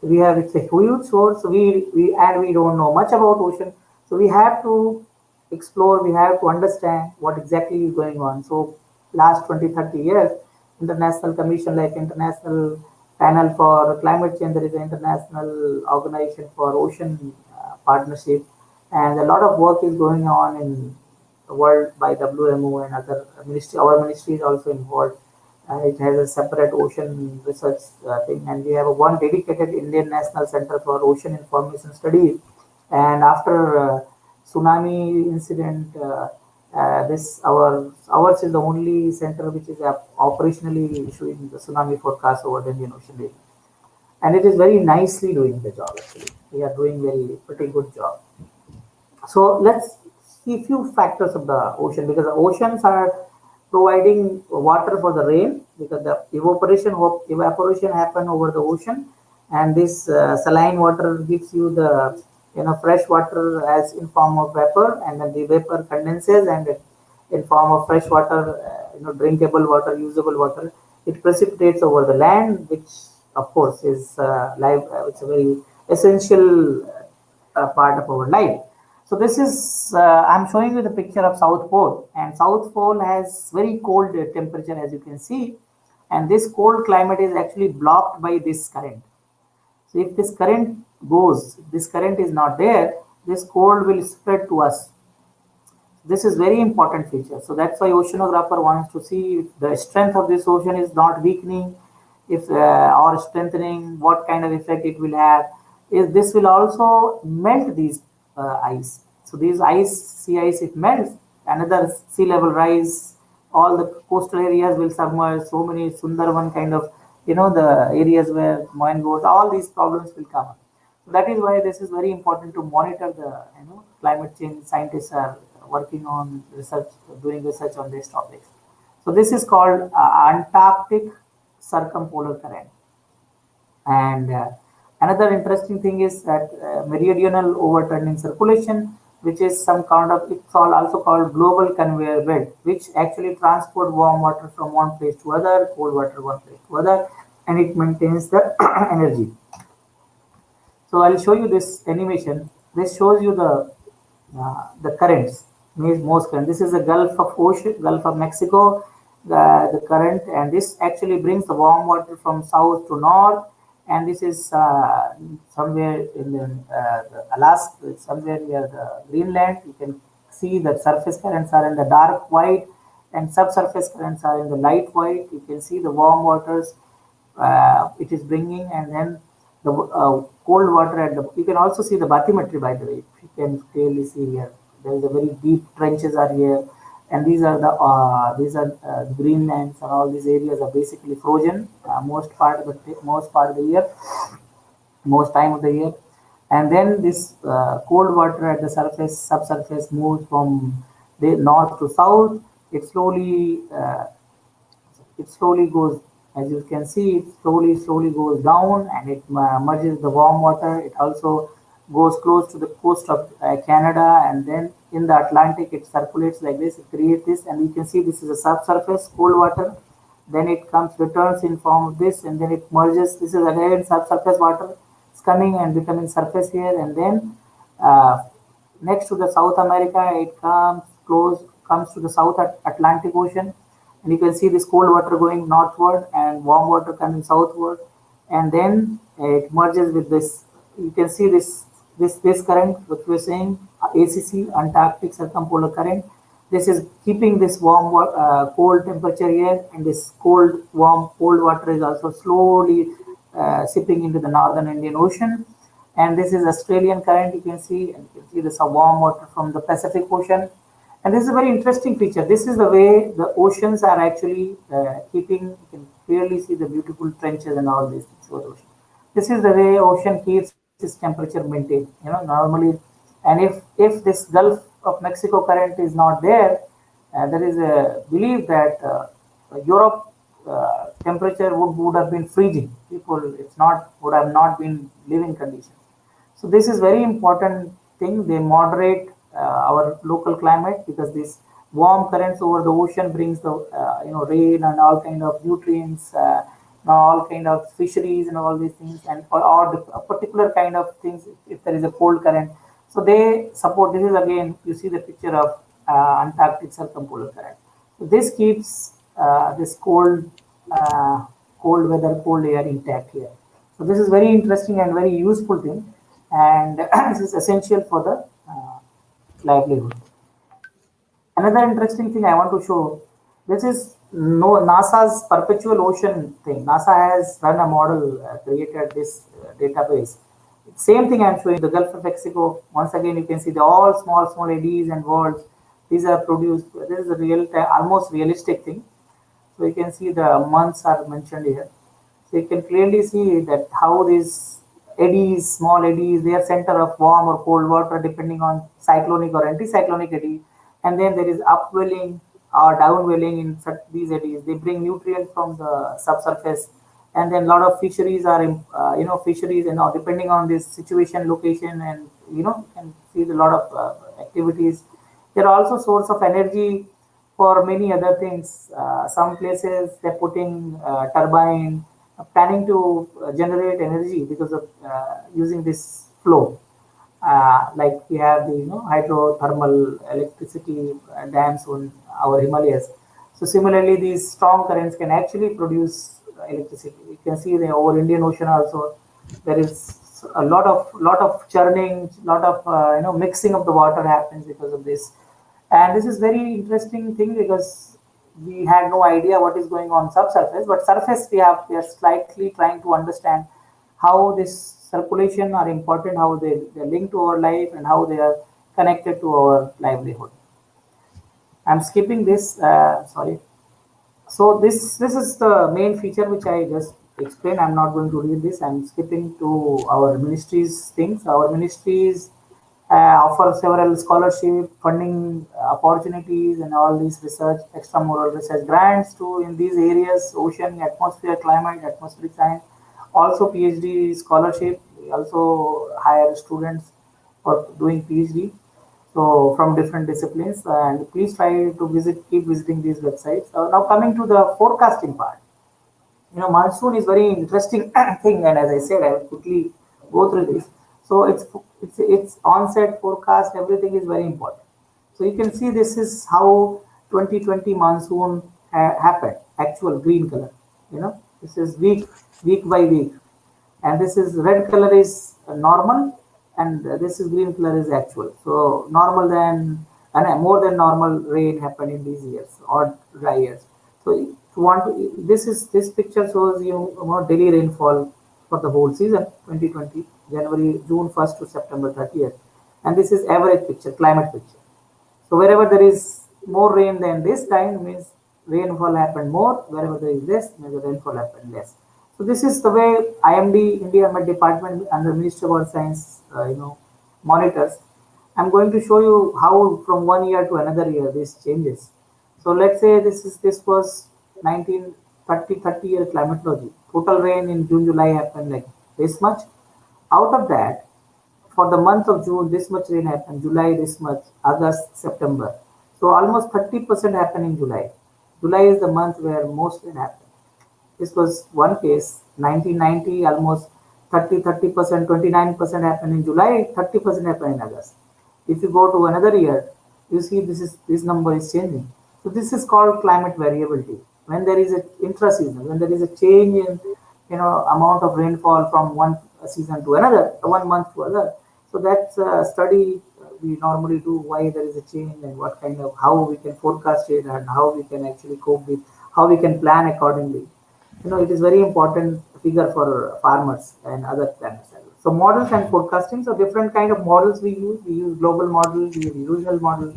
It's a huge source. We don't know much about ocean. So we have to explore. We have to understand what exactly is going on. So last 20-30 years, international commission like International Panel for Climate Change, there is an international organization for ocean partnership, and a lot of work is going on in the world by WMO and other ministry. Our ministry is also involved. It has a separate ocean research thing, and we have one dedicated Indian National Center for Ocean Information Studies. And after tsunami incident, ours is the only center which is operationally issuing the tsunami forecast over the Indian Ocean region, and it is very nicely doing the job. Actually, we are doing pretty good job. So let's see few factors of the ocean, because the oceans are providing water for the rain, because the evaporation happen over the ocean, and this saline water gives you the fresh water as in form of vapor, and then the vapor condenses and in form of fresh water, drinkable water, usable water, it precipitates over the land, which of course is it's a very essential part of our life. So this is, I'm showing you the picture of South Pole, and South Pole has very cold temperature, as you can see, and this cold climate is actually blocked by this current. So if this current goes, this current is not there, this cold will spread to us. This is very important feature. So that's why oceanographer wants to see if the strength of this ocean is not weakening, if or strengthening, what kind of effect it will have. Is this will also melt these ice. So these sea ice, it melts. Another sea level rise. All the coastal areas will submerge. So many Sundarban kind of, the areas where mine goes. All these problems will come up. So that is why this is very important to monitor the climate change. Scientists are working on research, doing research on these topics. So this is called Antarctic circumpolar current. And another interesting thing is that meridional overturning circulation, which is some kind of, it's also called global conveyor belt, which actually transport warm water from one place to other, cold water one place to other, and it maintains the energy. So I'll show you this animation. This shows you the currents, most current. This is the Gulf of Mexico, the current, and this actually brings the warm water from south to north. And this is somewhere in the Alaska, somewhere near the Greenland. You can see that surface currents are in the dark white, and subsurface currents are in the light white. You can see the warm waters it is bringing, and then the cold water at the. You can also see the bathymetry, by the way. If you can clearly see here, there is a very deep trenches are here, and these are the Greenlands, and all these areas are basically frozen most part of the year, most time of the year. And then this cold water at the subsurface moves from the north to south. It slowly goes, as you can see, it slowly goes down, and it merges the warm water. It also goes close to the coast of Canada, and then in the Atlantic it circulates like this. It creates this, and you can see this is a subsurface cold water. Then it returns in form of this, and then it merges. This is again subsurface water. It's coming and becoming surface here, and then next to the South America, it comes to the South Atlantic Ocean, and you can see this cold water going northward and warm water coming southward, and then it merges with this. You can see this current, which we're saying ACC, Antarctic circumpolar current. This is keeping this warm cold temperature here, and this cold water is also slowly sipping into the northern Indian Ocean. And this is Australian current. You can see this warm water from the Pacific Ocean. And this is a very interesting feature. This is the way the oceans are actually keeping. You can clearly see the beautiful trenches and all these things over the ocean. This is the way ocean keeps its temperature maintained. Normally, and if this Gulf of Mexico current is not there, there is a belief that Europe temperature would have been freezing. Would have not been living conditions. So this is very important thing. They moderate our local climate, because these warm currents over the ocean brings the rain and all kind of nutrients, all kind of fisheries and all these things, and or a particular kind of things if there is a cold current. So they support. This is again, you see the picture of Antarctic circumpolar current. So this keeps this cold weather, cold air intact here. So this is very interesting and very useful thing, and this is essential for the livelihood. Another interesting thing I want to show. This is NASA's perpetual ocean thing. NASA has run a model, created this database. Same thing I'm showing, the Gulf of Mexico. Once again, you can see the all small eddies and worlds. These are produced. This is a almost realistic thing. So you can see the months are mentioned here. So you can clearly see that how these eddies, small eddies, they are center of warm or cold water depending on cyclonic or anticyclonic eddy. And then there is upwelling or downwelling in these eddies. They bring nutrients from the subsurface, and then a lot of fisheries are fisheries, depending on this situation, location, and can see a lot of activities. They are also source of energy for many other things. Some places they're putting turbine, planning to generate energy because of using this flow. Like we have the hydrothermal electricity dams on our Himalayas. So similarly, these strong currents can actually produce electricity. You can see over Indian Ocean also there is So a lot of churning, lot of mixing of the water happens because of this, and this is very interesting thing because we had no idea what is going on subsurface, but surface we are slightly trying to understand how this circulation are important, how they link to our life, and how they are connected to our livelihood. I'm skipping this. Sorry. So this is the main feature which I just explained. I'm not going to read this. I'm skipping to our ministries things. Our ministries offer several scholarship funding opportunities and all these research, extramural research grants to in these areas: ocean, atmosphere, climate, atmospheric science. Also PhD scholarship. We also hire students for doing PhD. So from different disciplines, and please try to keep visiting these websites. Now coming to the forecasting part, monsoon is very interesting thing, and as I said, I will quickly go through this. So it's onset forecast, everything is very important. So you can see this is how 2020 monsoon happened, actual green color. This is week by week, and this is red color is normal, and this is green color is actual. So normal than and more than normal rain happened in these years or dry years. So if you want to, this picture shows daily rainfall for the whole season 2020, January June 1st to September 30th, and this is average picture, climate picture. So wherever there is more rain than this time means rainfall happened more. Wherever there is less, means the rainfall happened less. So this is the way IMD India Met Department under Ministry of Earth Science, monitors. I'm going to show you how from one year to another year this changes. So let's say this was 1930 year climatology. Total rain in June July happened like this much. Out of that, for the month of June, this much rain happened. July, this much. August, September. So almost 30% happened in July. July is the month where most rain happened. This was one case. 1990, almost 30%, 29% happened in July, 30% happened in August. If you go to another year, you see this number is changing. So this is called climate variability. When there is a intra-season, when there is a change in amount of rainfall from one season to another, one month to another. So that's a study we normally do, why there is a change and what kind of, how we can forecast it and how we can actually cope with, how we can plan accordingly. It is very important figure for farmers and other planners. So models and forecasting. So different kind of models we use. We use global model, we use regional model,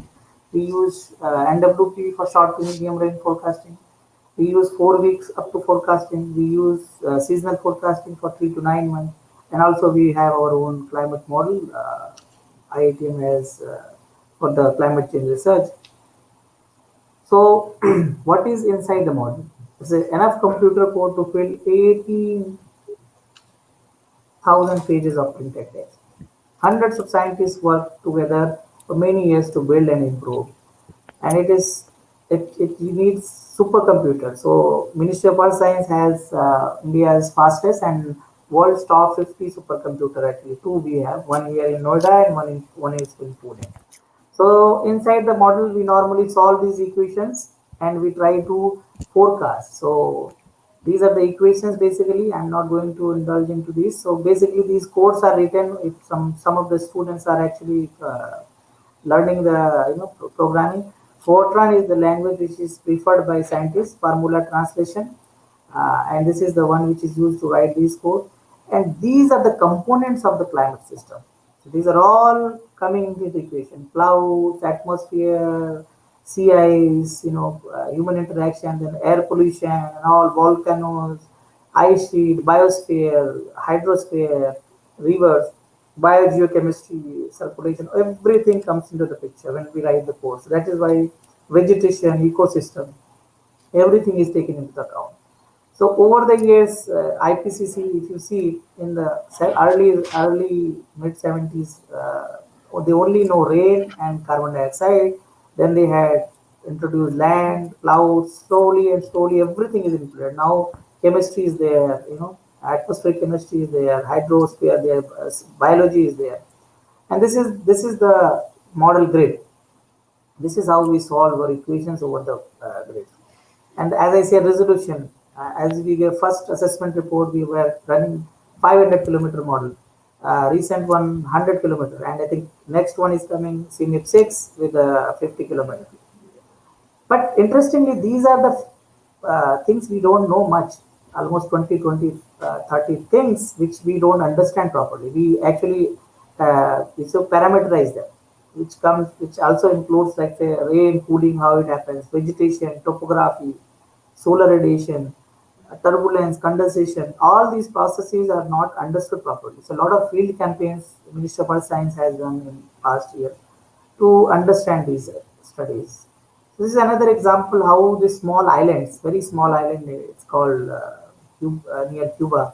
we use NWP for short to medium range forecasting. We use 4 weeks up to forecasting. We use seasonal forecasting for 3 to 9 months, and also we have our own climate model. IITM has for the climate change research. So, what is inside the model? It's enough computer code to fill 18,000 pages of printed text. Hundreds of scientists work together for many years to build and improve, and it needs supercomputer. So Ministry of Earth Science has India's fastest and world's top 50 supercomputer. Actually, two we have, one here in Noida and one is in Pune. So inside the model, we normally solve these equations and we try to forecast. So these are the equations basically. I'm not going to indulge into these. So basically, these codes are written. If some of the students are actually learning the programming. Fortran is the language which is preferred by scientists. Formula translation, and this is the one which is used to write these code. And these are the components of the climate system. So these are all coming into the equation: clouds, atmosphere, sea ice, human interaction, then air pollution, and all volcanoes, ice sheet, biosphere, hydrosphere, rivers, biogeochemistry, circulation. Everything comes into the picture when we write the code. So that is why vegetation, ecosystem, everything is taken into account. So over the years, IPCC, if you see in the early mid 70s, they only know rain and carbon dioxide. Then they had introduced land, clouds, slowly and slowly everything is included. Now chemistry is there, atmospheric chemistry is there, hydrosphere there, biology is there, and this is the model grid. This is how we solve our equations over the grid. And as I said, resolution. As we gave first assessment report, we were running 500 kilometer model, recent one 100 kilometer, and I think next one is coming CMIP 6 with a 50 kilometer. But interestingly, these are the things we don't know much, almost 20, 20, 30 things which we don't understand properly. We actually so parameterize them, which also includes like say rain, cooling, how it happens, vegetation, topography, solar radiation, turbulence, condensation. All these processes are not understood properly. So a lot of field campaigns the Ministry of Earth Science has done in past year to understand these studies. This is another example how this small islands, very small island, it's called near Cuba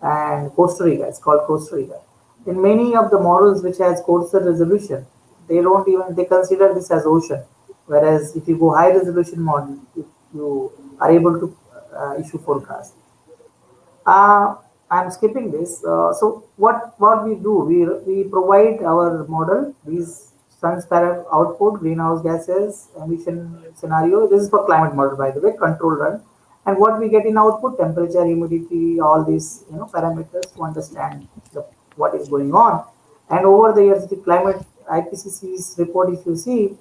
and Costa Rica. It's called Costa Rica. In many of the models which has coastal resolution, they consider this as ocean. Whereas if you go high resolution model, you are able to issue forecast. Uh, I'm skipping this. So what we do, we provide our model, these sun's para output, greenhouse gases, emission scenario. This is for climate model, by the way, control run. And what we get in output, temperature, humidity, all these parameters to understand what is going on. And over the years, the climate IPCC's report, if you see,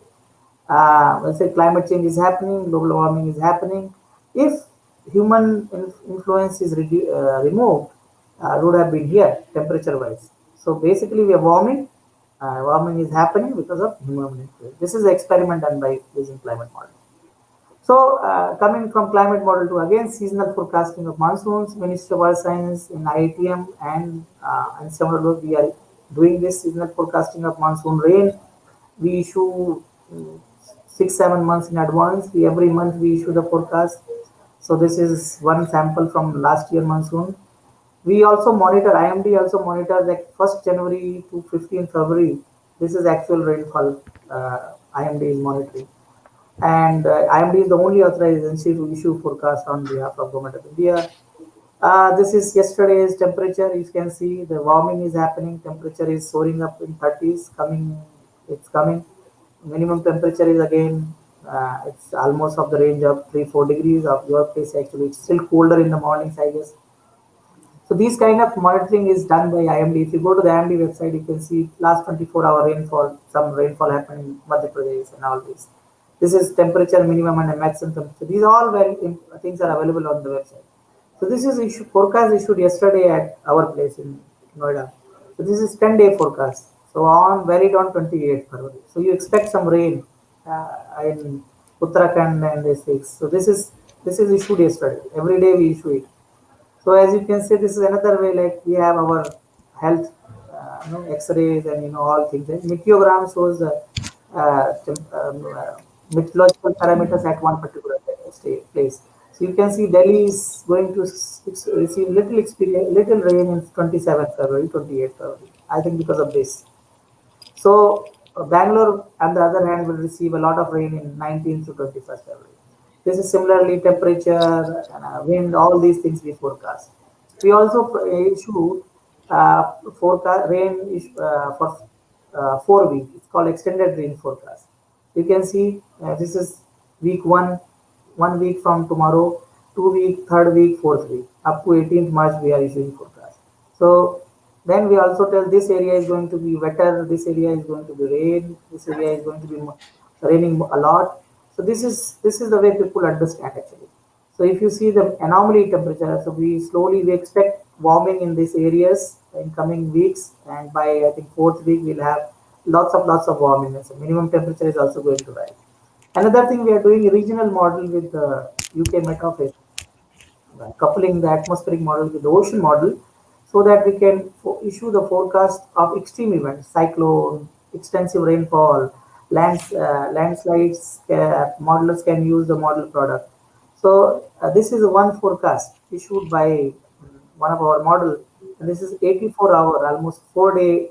let's say climate change is happening, global warming is happening. If human influence is removed, would have been here temperature wise. So basically, we are warming. Warming is happening because of human influence. This is an experiment done by using climate model. So coming from climate model to again seasonal forecasting of monsoons, Ministry of Earth Science in IITM and similar we are doing this seasonal forecasting of monsoon rain. We issue 6-7 months in advance. Every month we issue the forecast. So this is one sample from last year monsoon. We also monitor, IMD also monitors like 1st January to 15th February. This is actual rainfall IMD is monitoring. And IMD is the only authorized agency to issue forecast on behalf of Government of India. This is yesterday's temperature. You can see the warming is happening. Temperature is soaring up in 30s. It's coming. Minimum temperature is again, it's almost of the range of 3-4 degrees of your place. Actually, it's still colder in the mornings, I guess. So these kind of monitoring is done by IMD. If you go to the IMD website, you can see last 24-hour rainfall. Some rainfall happened in Madhya Pradesh and all this. This is temperature minimum and maximum temperature. These all things are available on the website. So this is forecast issued yesterday at our place in Noida. So this is 10-day forecast. So valid on 28th February. So you expect some rain in Uttarakhand and this week. So this is issued yesterday. Every day we issue it. So as you can see, this is another way like we have our health, X-rays and all things. Meteogram shows the meteorological parameters at one particular place. So you can see Delhi is going to receive little rain in 27th February, 28th February. I think because of this. So Bangalore, on the other hand, will receive a lot of rain in 19th to 21st February. This is similarly temperature, wind, all these things we forecast. We also issue forecast rain for 4 weeks. It's called extended rain forecast. You can see this is week 1 week from tomorrow, 2 week, 3rd week, 4th week, up to 18th March we are issuing forecast. So then we also tell this area is going to be wetter, this area is going to be rain, this area is going to be raining a lot. So this is the way people understand actually. So if you see the anomaly temperature, so we expect warming in these areas in coming weeks, and by I think 4th week we'll have lots of warming. So minimum temperature is also going to rise. Another thing we are doing a regional model with the UK Met Office, coupling the atmospheric model with the ocean model, so that we can issue the forecast of extreme events, cyclone, extensive rainfall, landslides. Modelers can use the model product. So this is one forecast issued by one of our model, and this is 84-hour, almost 4 day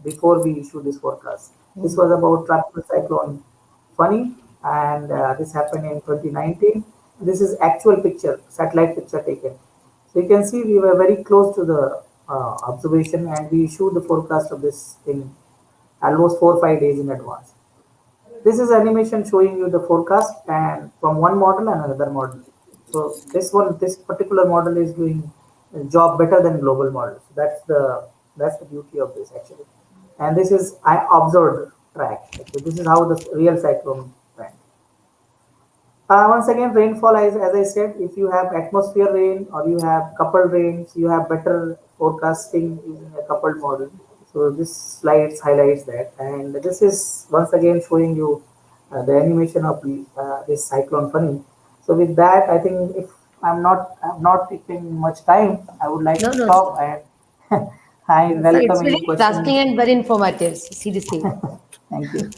before we issue this forecast. This was about tropical cyclone Funny, and this happened in 2019. This is actual picture, satellite picture taken. So you can see we were very close to the observation, and we issued the forecast of this thing almost 4 or 5 days in advance. This is animation showing you the forecast and from one model and another model. So this particular model is doing a job better than global models. That's the That's the beauty of this actually. And this is I observed track. Actually, this is how the real cyclone went. Once again, rainfall, as I said, if you have atmosphere rain or you have coupled rains, you have better forecasting using a coupled model. So this slides highlights that, and this is once again showing you the animation of this cyclone funny. So with that, I think if I'm not taking much time, I would like No, to no, sir. stop and I So it's welcome really any question. interesting and very informative. Seriously. Thank you.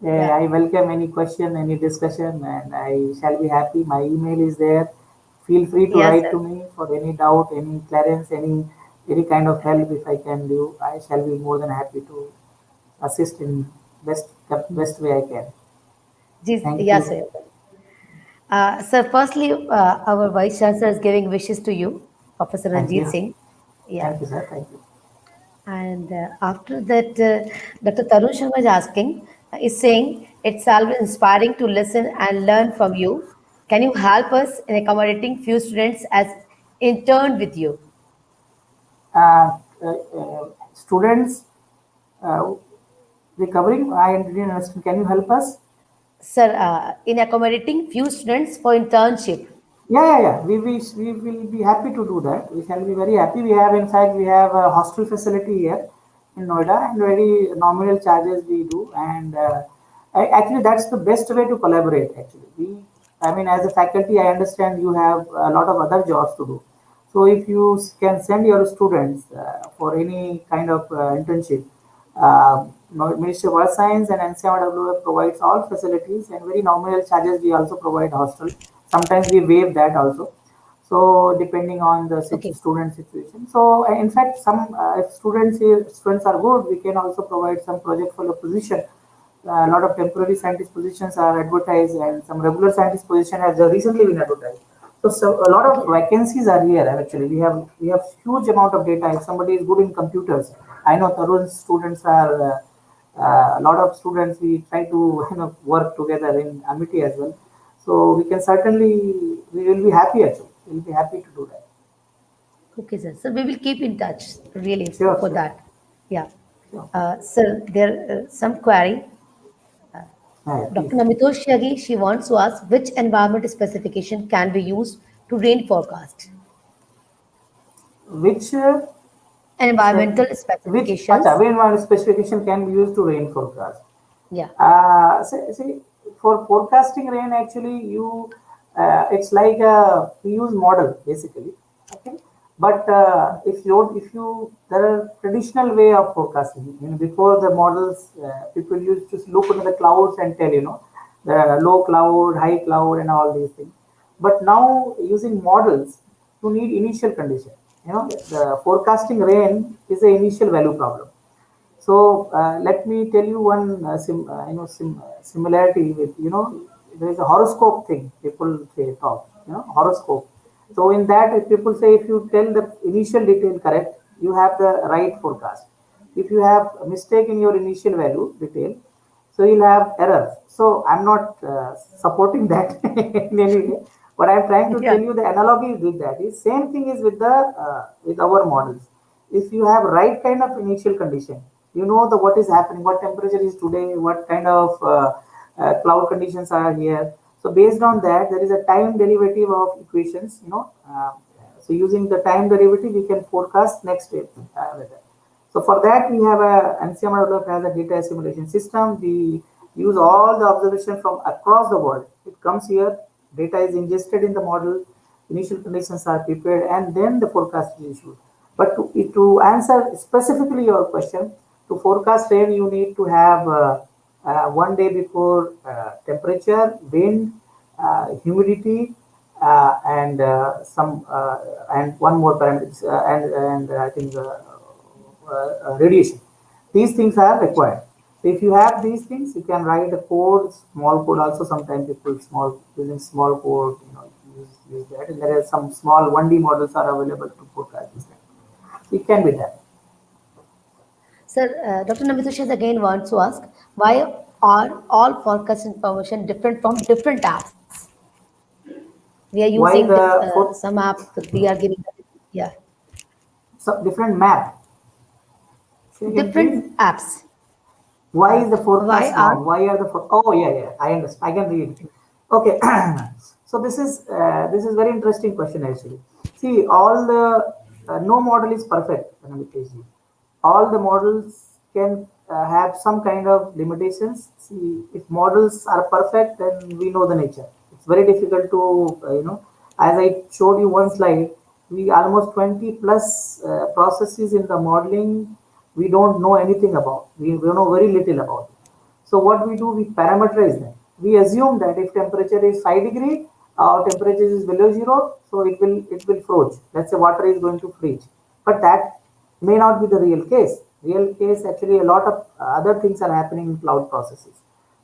Yeah. I welcome any question, any discussion, and I shall be happy. My email is there. Feel free to Yes, write sir. to me for any doubt, any clearance, any kind of help if I can do. I shall be more than happy to assist in best way I can. Thank Yes, you. sir. Sir, firstly, our Vice Chancellor is giving wishes to you, Professor Thank Ranjit you. Singh. Yeah. Thank you, sir. Thank you. And after that, Dr. Tarun Sharma is saying, it's always inspiring to listen and learn from you. Can you help us in accommodating few students as intern with you? Students uh, recovering, I didn't understand. Can you help us? Sir, in accommodating few students for internship. Yeah. We will be happy to do that. We shall be very happy. We have, in fact, we have a hostel facility here in Noida, and very nominal charges we do. And actually, that's the best way to collaborate. Actually, I mean, as a faculty, I understand you have a lot of other jobs to do. So if you can send your students for any kind of internship, Ministry of Earth Science and NCMRWF provides all facilities and very nominal charges. We also provide hostel. Sometimes we waive that also. So depending on the Okay. student situation. So in fact, some if students are good, we can also provide some project fellow position. A lot of temporary scientist positions are advertised, and some regular scientist position has recently been advertised. So a lot of Okay. vacancies are here. Actually, we have huge amount of data. If somebody is good in computers, I know Tarun's students are a lot of students. We try to work together in Amity as well. So we will be happy actually. We will be happy to do that. Okay, sir. So we will keep in touch really Sure, for sure, that. Yeah. sure. Sir, there some query. Please. Dr. Namitosh Yagi, she wants to ask which environment specification can be used to rain forecast? Which spec- Environmental which acha, specifications. wind specification can be used to rain forecast? Yeah. See, for forecasting rain, actually, it's like we use model basically. Okay, but if you there are traditional way of forecasting. Before the models, people used to look into the clouds and tell the low cloud, high cloud, and all these things. But now using models, you need initial condition. The forecasting rain is an initial value problem. So let me tell you one similarity with there is a horoscope thing people say talk horoscope. So in that, if people say if you tell the initial detail correct, you have the right forecast. If you have a mistake in your initial value detail, so you'll have errors. So I'm not supporting that in any way, but I'm trying to tell Yeah. you the analogy with that is same thing is with our models. If you have right kind of initial condition, you know the what is happening, what temperature is today, what kind of cloud conditions are here. So based on that, there is a time derivative of equations. So using the time derivative, we can forecast next day weather. So for that, we have a NCMRWF has a data assimilation system. We use all the observation from across the world. It comes here, data is ingested in the model, initial conditions are prepared, and then the forecast is issued. But to answer specifically your question, to forecast rain, you need to have one day before temperature, wind, humidity, and one more parameter, and I think radiation. These things are required. So if you have these things, you can write a code, small code. Also, sometimes people using small code, use that. And there are some small 1D models are available to forecast this. It can be done. Sir, Dr. Namitosh again wants to ask why are all forecast information different from different apps? We are Why using the for some app, we are giving, yeah. some different map? Can you please? different apps. Why is the Why forecast are wrong? Why are the oh yeah, yeah, I understand. I can read. Okay, so this is very interesting question actually. See, all the no model is perfect. Anamikesh. All the models can have some kind of limitations. See, if models are perfect, then we know the nature. It's very difficult to as I showed you one slide, we almost 20 plus processes in the modeling we don't know anything about. We know very little about it. So what we do, we parameterize them. We assume that if temperature is 5 degree, or temperature is below zero, so it will freeze. Let's say water is going to freeze, but that may not be the real case. Real case actually a lot of other things are happening in cloud processes.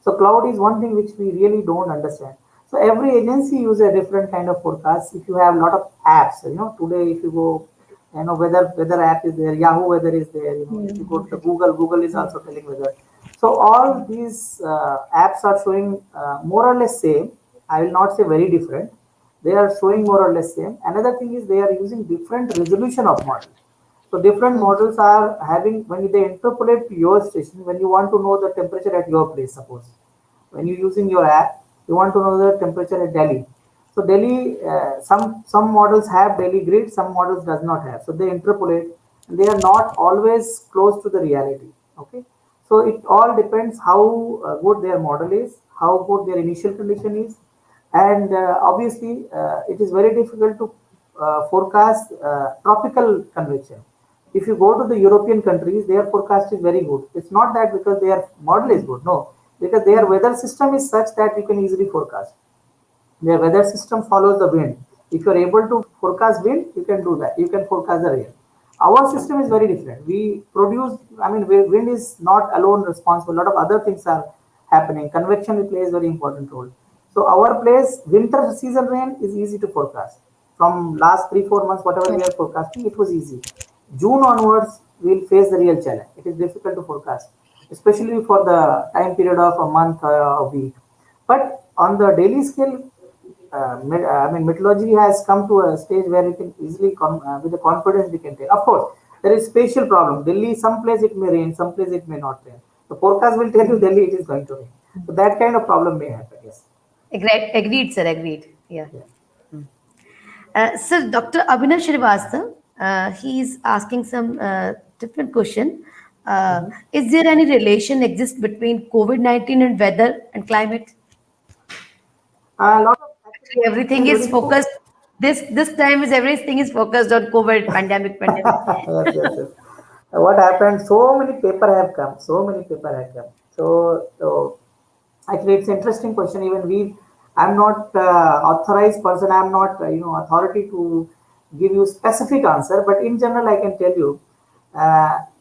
So cloud is one thing which we really don't understand. So every agency uses a different kind of forecast. If you have a lot of apps, today if you go, weather app is there, Yahoo weather is there. If you go to the Google is also telling weather. So all these apps are showing more or less same. I will not say very different. They are showing more or less same. Another thing is they are using different resolution of model. So different models are having, when they interpolate to your station, when you want to know the temperature at your place, suppose when you're using your app, you want to know the temperature at Delhi. So Delhi, some models have Delhi grid, some models does not have. So they interpolate, and they are not always close to the reality. Okay, so it all depends how good their model is, how good their initial condition is, and obviously it is very difficult to forecast tropical convection. If you go to the European countries, their forecast is very good. It's not that because their model is good, no, because their weather system is such that you can easily forecast. Their weather system follows the wind. If you are able to forecast wind, you can do that. You can forecast the rain. Our system is very different. We produce, I mean, wind is not alone responsible. A lot of other things are happening. Convection plays a very important role. So our place, winter season rain is easy to forecast. From last 3 4 months, whatever we are forecasting, it was easy. June onwards, we will face the real challenge. It is difficult to forecast, especially for the time period of a month or a week. But on the daily scale, I mean, meteorology has come to a stage where it can easily, with the confidence we can take. Of course, there is spatial problem. Delhi, some place it may rain, some place it may not rain. The forecast will tell you Delhi it is going to rain. So that kind of problem may happen. Yes. agreed, sir, agreed. Yeah. Yeah. Sir, Dr. Abhinav Srivastava, he is asking some different question. Is there any relation exist between COVID-19 and weather and climate? A lot of actually Actually, everything is everybody spoke. focused. This time is everything is focused on COVID pandemic. Yes, yes, yes. What happened? So many paper have come. So many paper have come. So actually, it's interesting question. Even I'm not authorized person. I'm not authority to give you specific answer. But in general, I can tell you,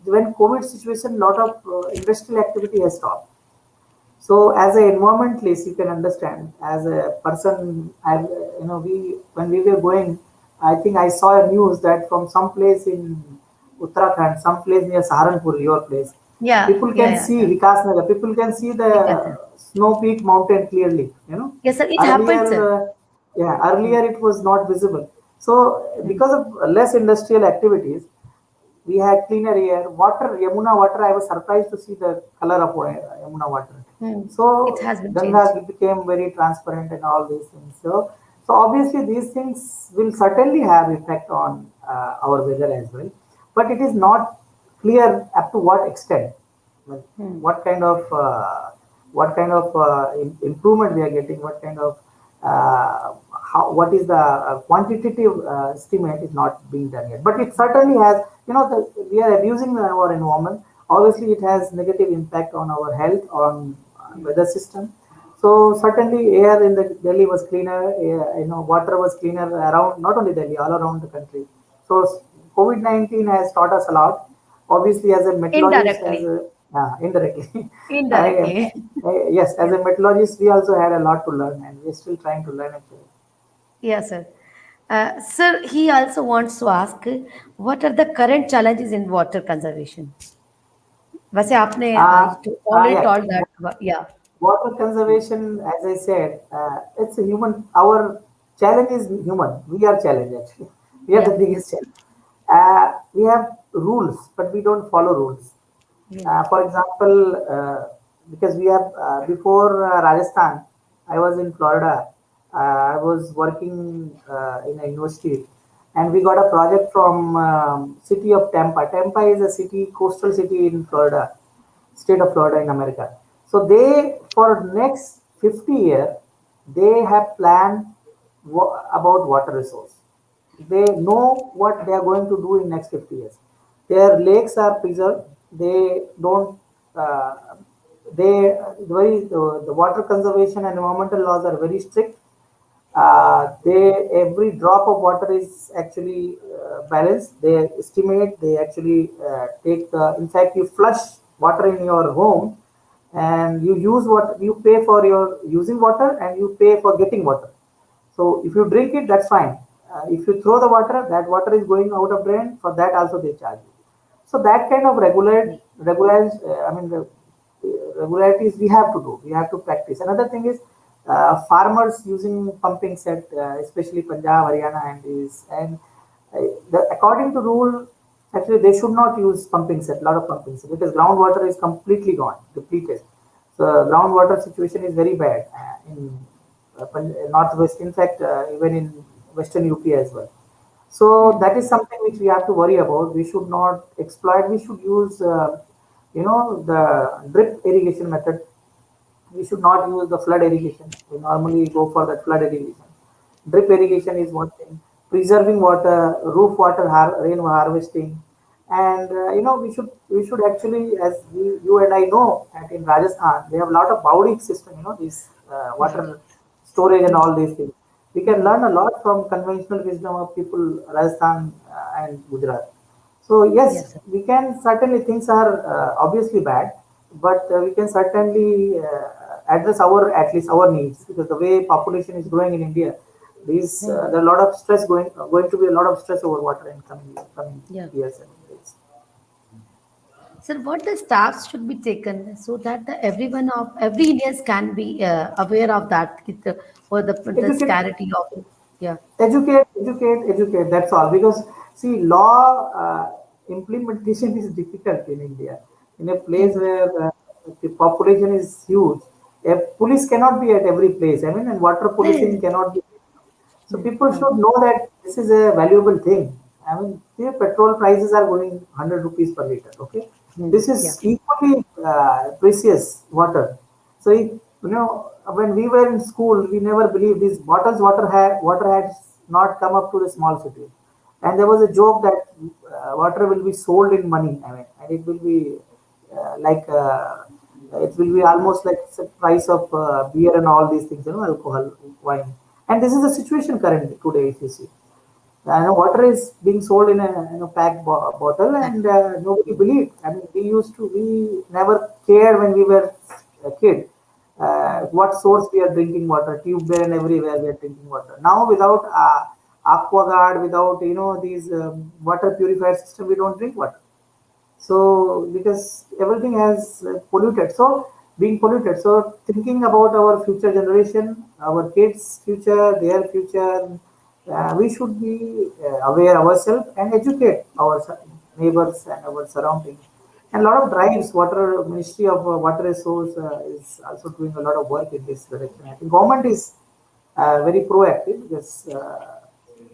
when COVID situation, lot of industrial activity has stopped. So as an environmentalist, you can understand. As a person, we when we were going, I think I saw a news that from some place in Uttarakhand, some place near Saharanpur, your place, Yeah, people yeah, can yeah, see yeah. Vikasnagar. People can see Because, the Snow Peak mountain clearly. yes, sir, it happened, Earlier, sir. earlier it was not visible. So because of less industrial activities, we had cleaner air, water, Yamuna water. I was surprised to see the color of Yamuna water. It So has been changed. Ganga became very transparent and all these things. So obviously these things will certainly have effect on our weather as well, but it is not clear up to what extent. Well, what kind of improvement we are getting, what kind of what is the quantitative estimate is not being done yet. But it certainly has, we are abusing our environment. Obviously, it has negative impact on our health, on weather system. So certainly, air in the Delhi was cleaner. Water was cleaner around not only Delhi, all around the country. So COVID-19 has taught us a lot. Obviously, as a meteorologist, Indirectly. indirectly, I, Indirectly. yes, as Yeah. a meteorologist, we also had a lot to learn, and we're still trying to learn it. Yes, sir. Sir, he also wants to ask, what are the current challenges in water conservation? वैसे आपने Uh, already yeah, told that, yeah. water conservation, as I said, it's a human. Our challenge is human. We are challenged actually. We are Yeah. the biggest challenge. We have rules, but we don't follow rules. For example, because we have before Rajasthan, I was in Florida. I was working in a university, and we got a project from city of Tampa. Tampa is a city, coastal city in Florida, state of Florida in America. So they, for next 50 years, they have planned about water resource. They know what they are going to do in next 50 years. Their lakes are preserved. They don't. They very the water conservation and environmental laws are very strict. They every drop of water is actually balanced. They estimate. They actually take. In fact, you flush water in your home, and you use what you pay for your using water, and you pay for getting water. So if you drink it, that's fine. If you throw the water, that water is going out of drain. For that also they charge you. So that kind of regularities we have to do. We have to practice. Another thing is farmers using pumping set, especially Punjab, Haryana, according to rule, actually they should not use pumping set. Lot of pumping set because groundwater is completely gone, depleted. So groundwater situation is very bad in northwest. In fact, even in western UP as well. So that is something which we have to worry about. We should not exploit. We should use, the drip irrigation method. We should not use the flood irrigation. We normally go for the flood irrigation. Drip irrigation is one thing. Preserving water, roof water, rain harvesting, and we should actually, as you and I know, that in Rajasthan they have a lot of Baudi system. These water storage and all these things. We can learn a lot from conventional wisdom of people Rajasthan and Gujarat. So Yes, yes, sir. we can certainly things are obviously bad, but we can certainly address our at least our needs because the way population is growing in India, there are a lot of stress going to be a lot of stress over water in coming Yeah. years and days. Sir, what the steps should be taken so that everyone of every Indians can be aware of that for the Educate scarcity of yeah. educate, that's all, because see law implementation is difficult in India, in a place Hmm. where the population is huge. A police cannot be at every place, I mean, and water policing Hmm. cannot be. So people Hmm. should know that this is a valuable thing. I mean, the petrol prices are going 100 rupees per liter. Okay, Hmm. this is Yeah. equally precious water. So when we were in school, we never believed these bottles water had not come up to the small cities, and there was a joke that water will be sold in money. I mean, and it will be like it will be almost like the price of beer and all these things, alcohol, wine. And this is the situation currently today, if you see. Water is being sold in a packed bottle, That- and nobody believed. I mean, we never cared when we were a kid. What source we are drinking water, tube well and everywhere we are drinking water. Now, without aqua guard, without these water purifier system, we don't drink water. So because everything has polluted, so being polluted, so thinking about our future generation, our kids future, their future, we should be aware ourselves and educate our neighbors and our surroundings. And a lot of drives, water Ministry of Water Resource is also doing a lot of work in this direction. I think government is very proactive because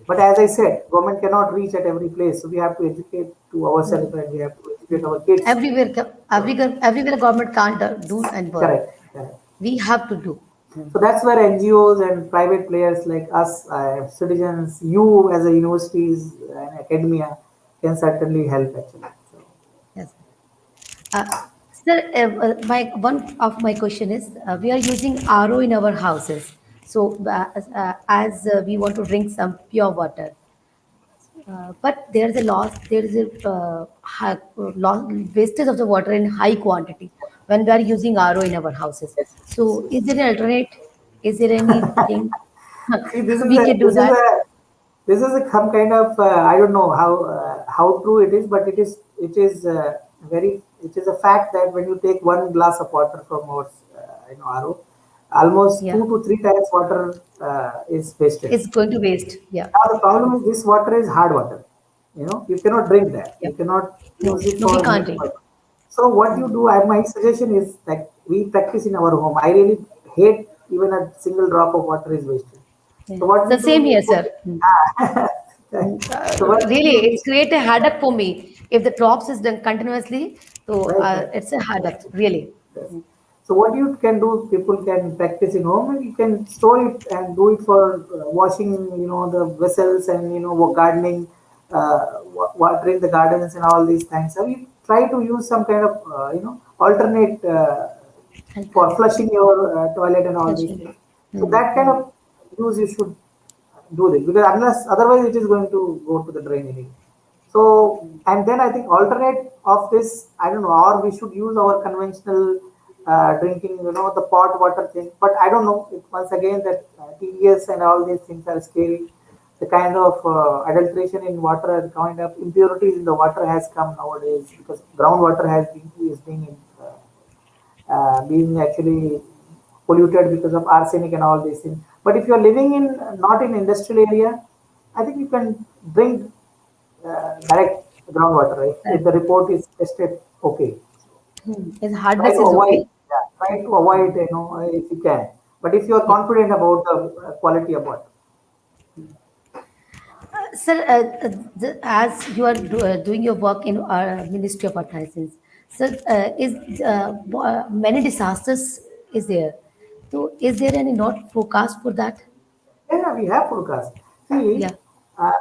but as I said, government cannot reach at every place, so we have to educate to ourselves and we have to educate our kids. Everywhere government can't do and work. Correct, correct. We have to do. So that's where NGOs and private players like us, citizens, you as a universities and academia can certainly help actually. So, Yes. Uh, Sir, my one of my question is, we are using RO in our houses. So, as we want to drink some pure water, but there's a loss, there is a wastage of the water in high quantity when we are using RO in our houses. So, is there an alternate? Is there anything see, this is we a can do this is that? a this is a some kind of I don't know how true it is, but it is very it is a fact that when you take one glass of water from our RO, almost Yeah, 2 to 3 times water is wasted. it's going to waste. Yeah, Now the problem is this water is hard water. You cannot drink that. yeah. You cannot No, use it no, we for can't much drink. purpose. So what you do, my suggestion is that we practice in our home. I really hate even a single drop of water is wasted. Yeah. So what The we do, same we here, put. sir. So what we Really, do, it's create a headache for me. If the drops is done continuously, so right, right. it's a headache, really. Yes. So what you can do, people can practice in home, and you can store it and do it for washing, the vessels and gardening, watering the gardens and all these things. So you try to use some kind of alternate for flushing your toilet and all these things. So that kind of use you should do this, because unless otherwise it is going to go to the drain anyway. So, and then I think alternate of this, I don't know, or we should use our conventional drinking, the pot water thing. But I don't know. Once again, that TDS and all these things are scary. The kind of adulteration in water, the kind of impurities in the water has come nowadays, because groundwater has been is being actually polluted because of arsenic and all these things. But if you are living in not in industrial area, I think you can drink direct groundwater, right? If the report is tested, okay. His Try hardness to is avoid, okay. yeah, try to avoid, if you can. But if you are Yeah. confident about the quality of water, Sir, as you are doing your work in our Ministry of Earth Sciences, sir, many disasters is there. So, is there any not forecast for that? yeah, we have forecast. See, Yeah, uh,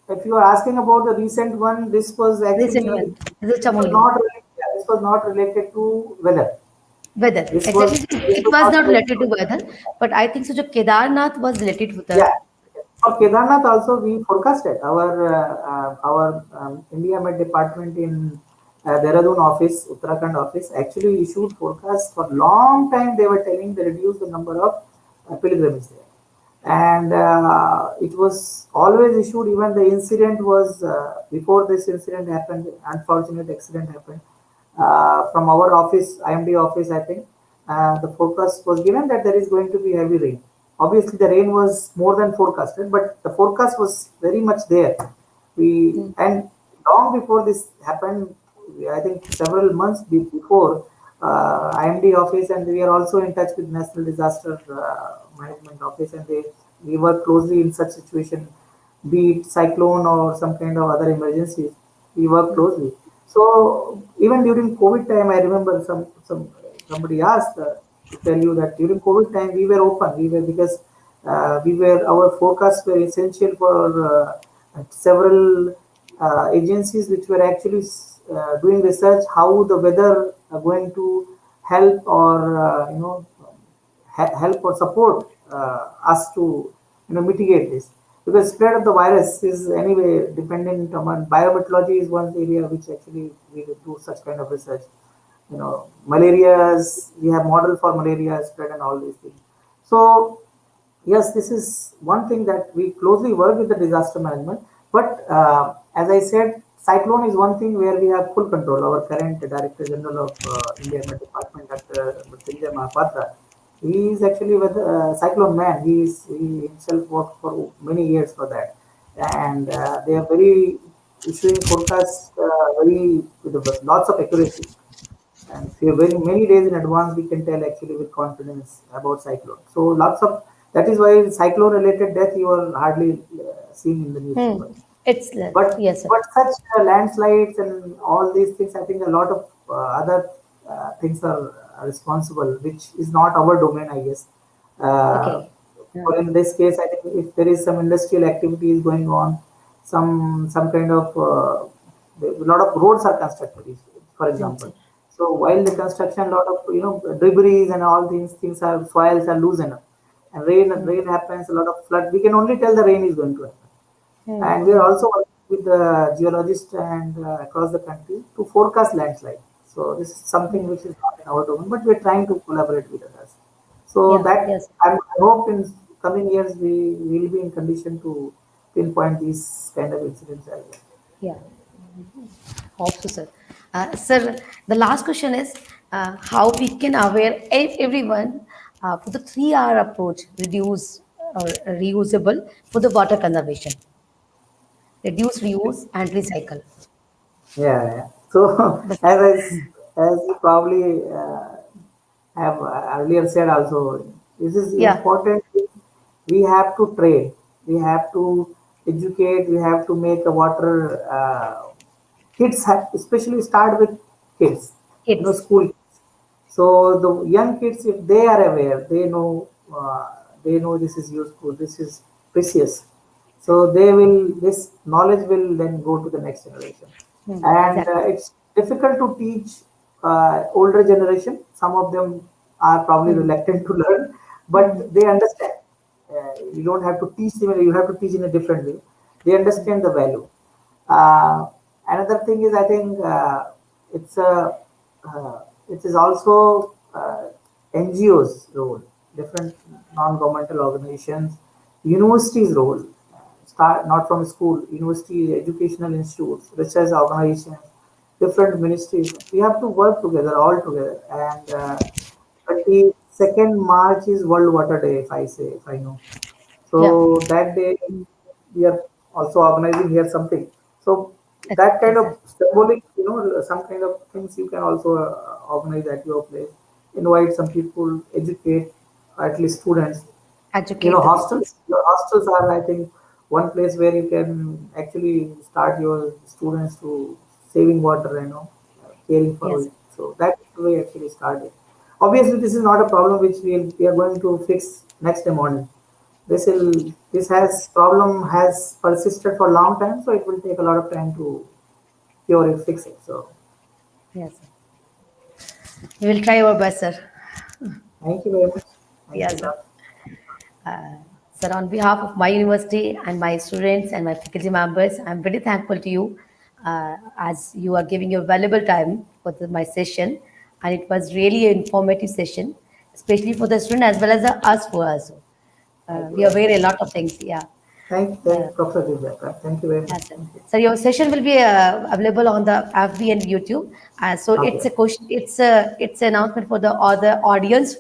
if you are asking about the recent one, this was recent actually one. This is this was Chamoli. not related, yeah, this was not related to weather. Weather. This was Exactly. this It was was not not related related to to weather, but I think so. Kedarnath was related with yeah. the. For Kedarnath also we forecasted our India Met department in Dehradun office, Uttarakhand office actually issued forecast for long time. They were telling they reduce the number of pilgrims there, and it was always issued. Even the incident was before this incident happened. Unfortunate accident happened from our office, IMD office, I think, the forecast was given that there is going to be heavy rain. Obviously, the rain was more than forecasted, but the forecast was very much there. We and long before this happened, I think several months before, IMD office, and we are also in touch with National Disaster Management Office, and we work closely in such situation, be it cyclone or some kind of other emergencies. We work closely. So even during COVID time, I remember somebody asked to tell you that during COVID time we were open. We were because we were our forecasts were essential for several agencies which were actually doing research how the weather are going to help or help or support us to mitigate this, because spread of the virus is anyway dependent on biometeorology is one area which actually we do such kind of research. Malarias, we have model for malaria spread and all these things. So yes, this is one thing that we closely work with the disaster management. But as I said, cyclone is one thing where we have full control. Our current Director General of India Met Department, Dr. Mrityunjay Mahapatra, he is actually with cyclone man. He himself worked for many years for that, and they are very issuing forecasts very with lots of accuracy. And very many days in advance, we can tell actually with confidence about cyclone. So lots of that is why cyclone related death you are hardly seeing in the newspaper. It's yes, sir. But such landslides and all these things, I think a lot of other things are responsible, which is not our domain, I guess. Uh, Okay. Yeah. or in this case, I think if there is some industrial activities going on, some kind of a lot of roads are constructed, for example. So while the construction, a lot of debris and all these things are soils are loosened up, and rain happens, a lot of flood. We can only tell the rain is going to happen, and we are also working with the geologists and across the country to forecast landslide. So this is something which is not in our domain, but we're trying to collaborate with others. So Yeah. that Yes. I hope in coming years we will be in condition to pinpoint these kind of incidents as well. Yeah. Hope so, sir. Sir, the last question is how we can aware everyone for the 3R approach, reduce or reusable for the water conservation, reduce, reuse, and recycle. Yeah, yeah. So The, as I as you probably have earlier said also, this is Yeah. important. We have to train, we have to educate, we have to make a water. Kids have, especially start with kids, Kids. school kids. So the young kids, if they are aware, they know this is useful, this is precious. So this knowledge will then go to the next generation. And Exactly. it's difficult to teach older generation. Some of them are probably reluctant to learn, but they understand. You don't have to teach them, you have to teach in a different way. They understand the value. Uh, Another thing is, I think it's a it is also NGOs' role, different non-governmental organizations, universities' role. Start not from school, university, educational institutes, research organizations, different ministries. We have to work together, all together. And 22nd March is World Water Day, if I know. Yeah. So that day we are also organizing here something. So that kind of Exactly. symbolic, some kind of things you can also organize at your place. Invite some people, educate at least students. Educate the people. Your hostels are, I think, one place where you can actually start your students to saving water, caring for Yes. it. So that's the way actually started. Obviously, this is not a problem which we are going to fix next day morning. This has problem has persisted for a long time, so it will take a lot of time to cure it, fix it. So Yes. We will try our best, sir. thank you very much. Thank you Yes, a sir. lot. Sir, on behalf of my university and my students and my faculty members, I'm very thankful to you as you are giving your valuable time for my session. And it was really an informative session, especially for the student as well as us for also. Thank you We are very much. aware a lot of things. Yeah. Thank Professor Divya. Thank you very much. Yes, sir. Thank you. So your session will be available on the FB and YouTube. So it's Okay. a question. It's an announcement for the other audience.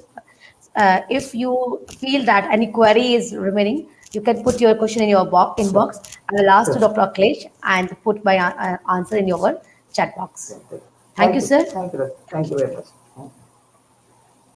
If you feel that any query is remaining, you can put your question in your Sure. inbox. I will ask to Sure. Dr. Akhilesh and put my answer in your chat box. Thank you. Thank you, sir. Thank you. Thank you very much.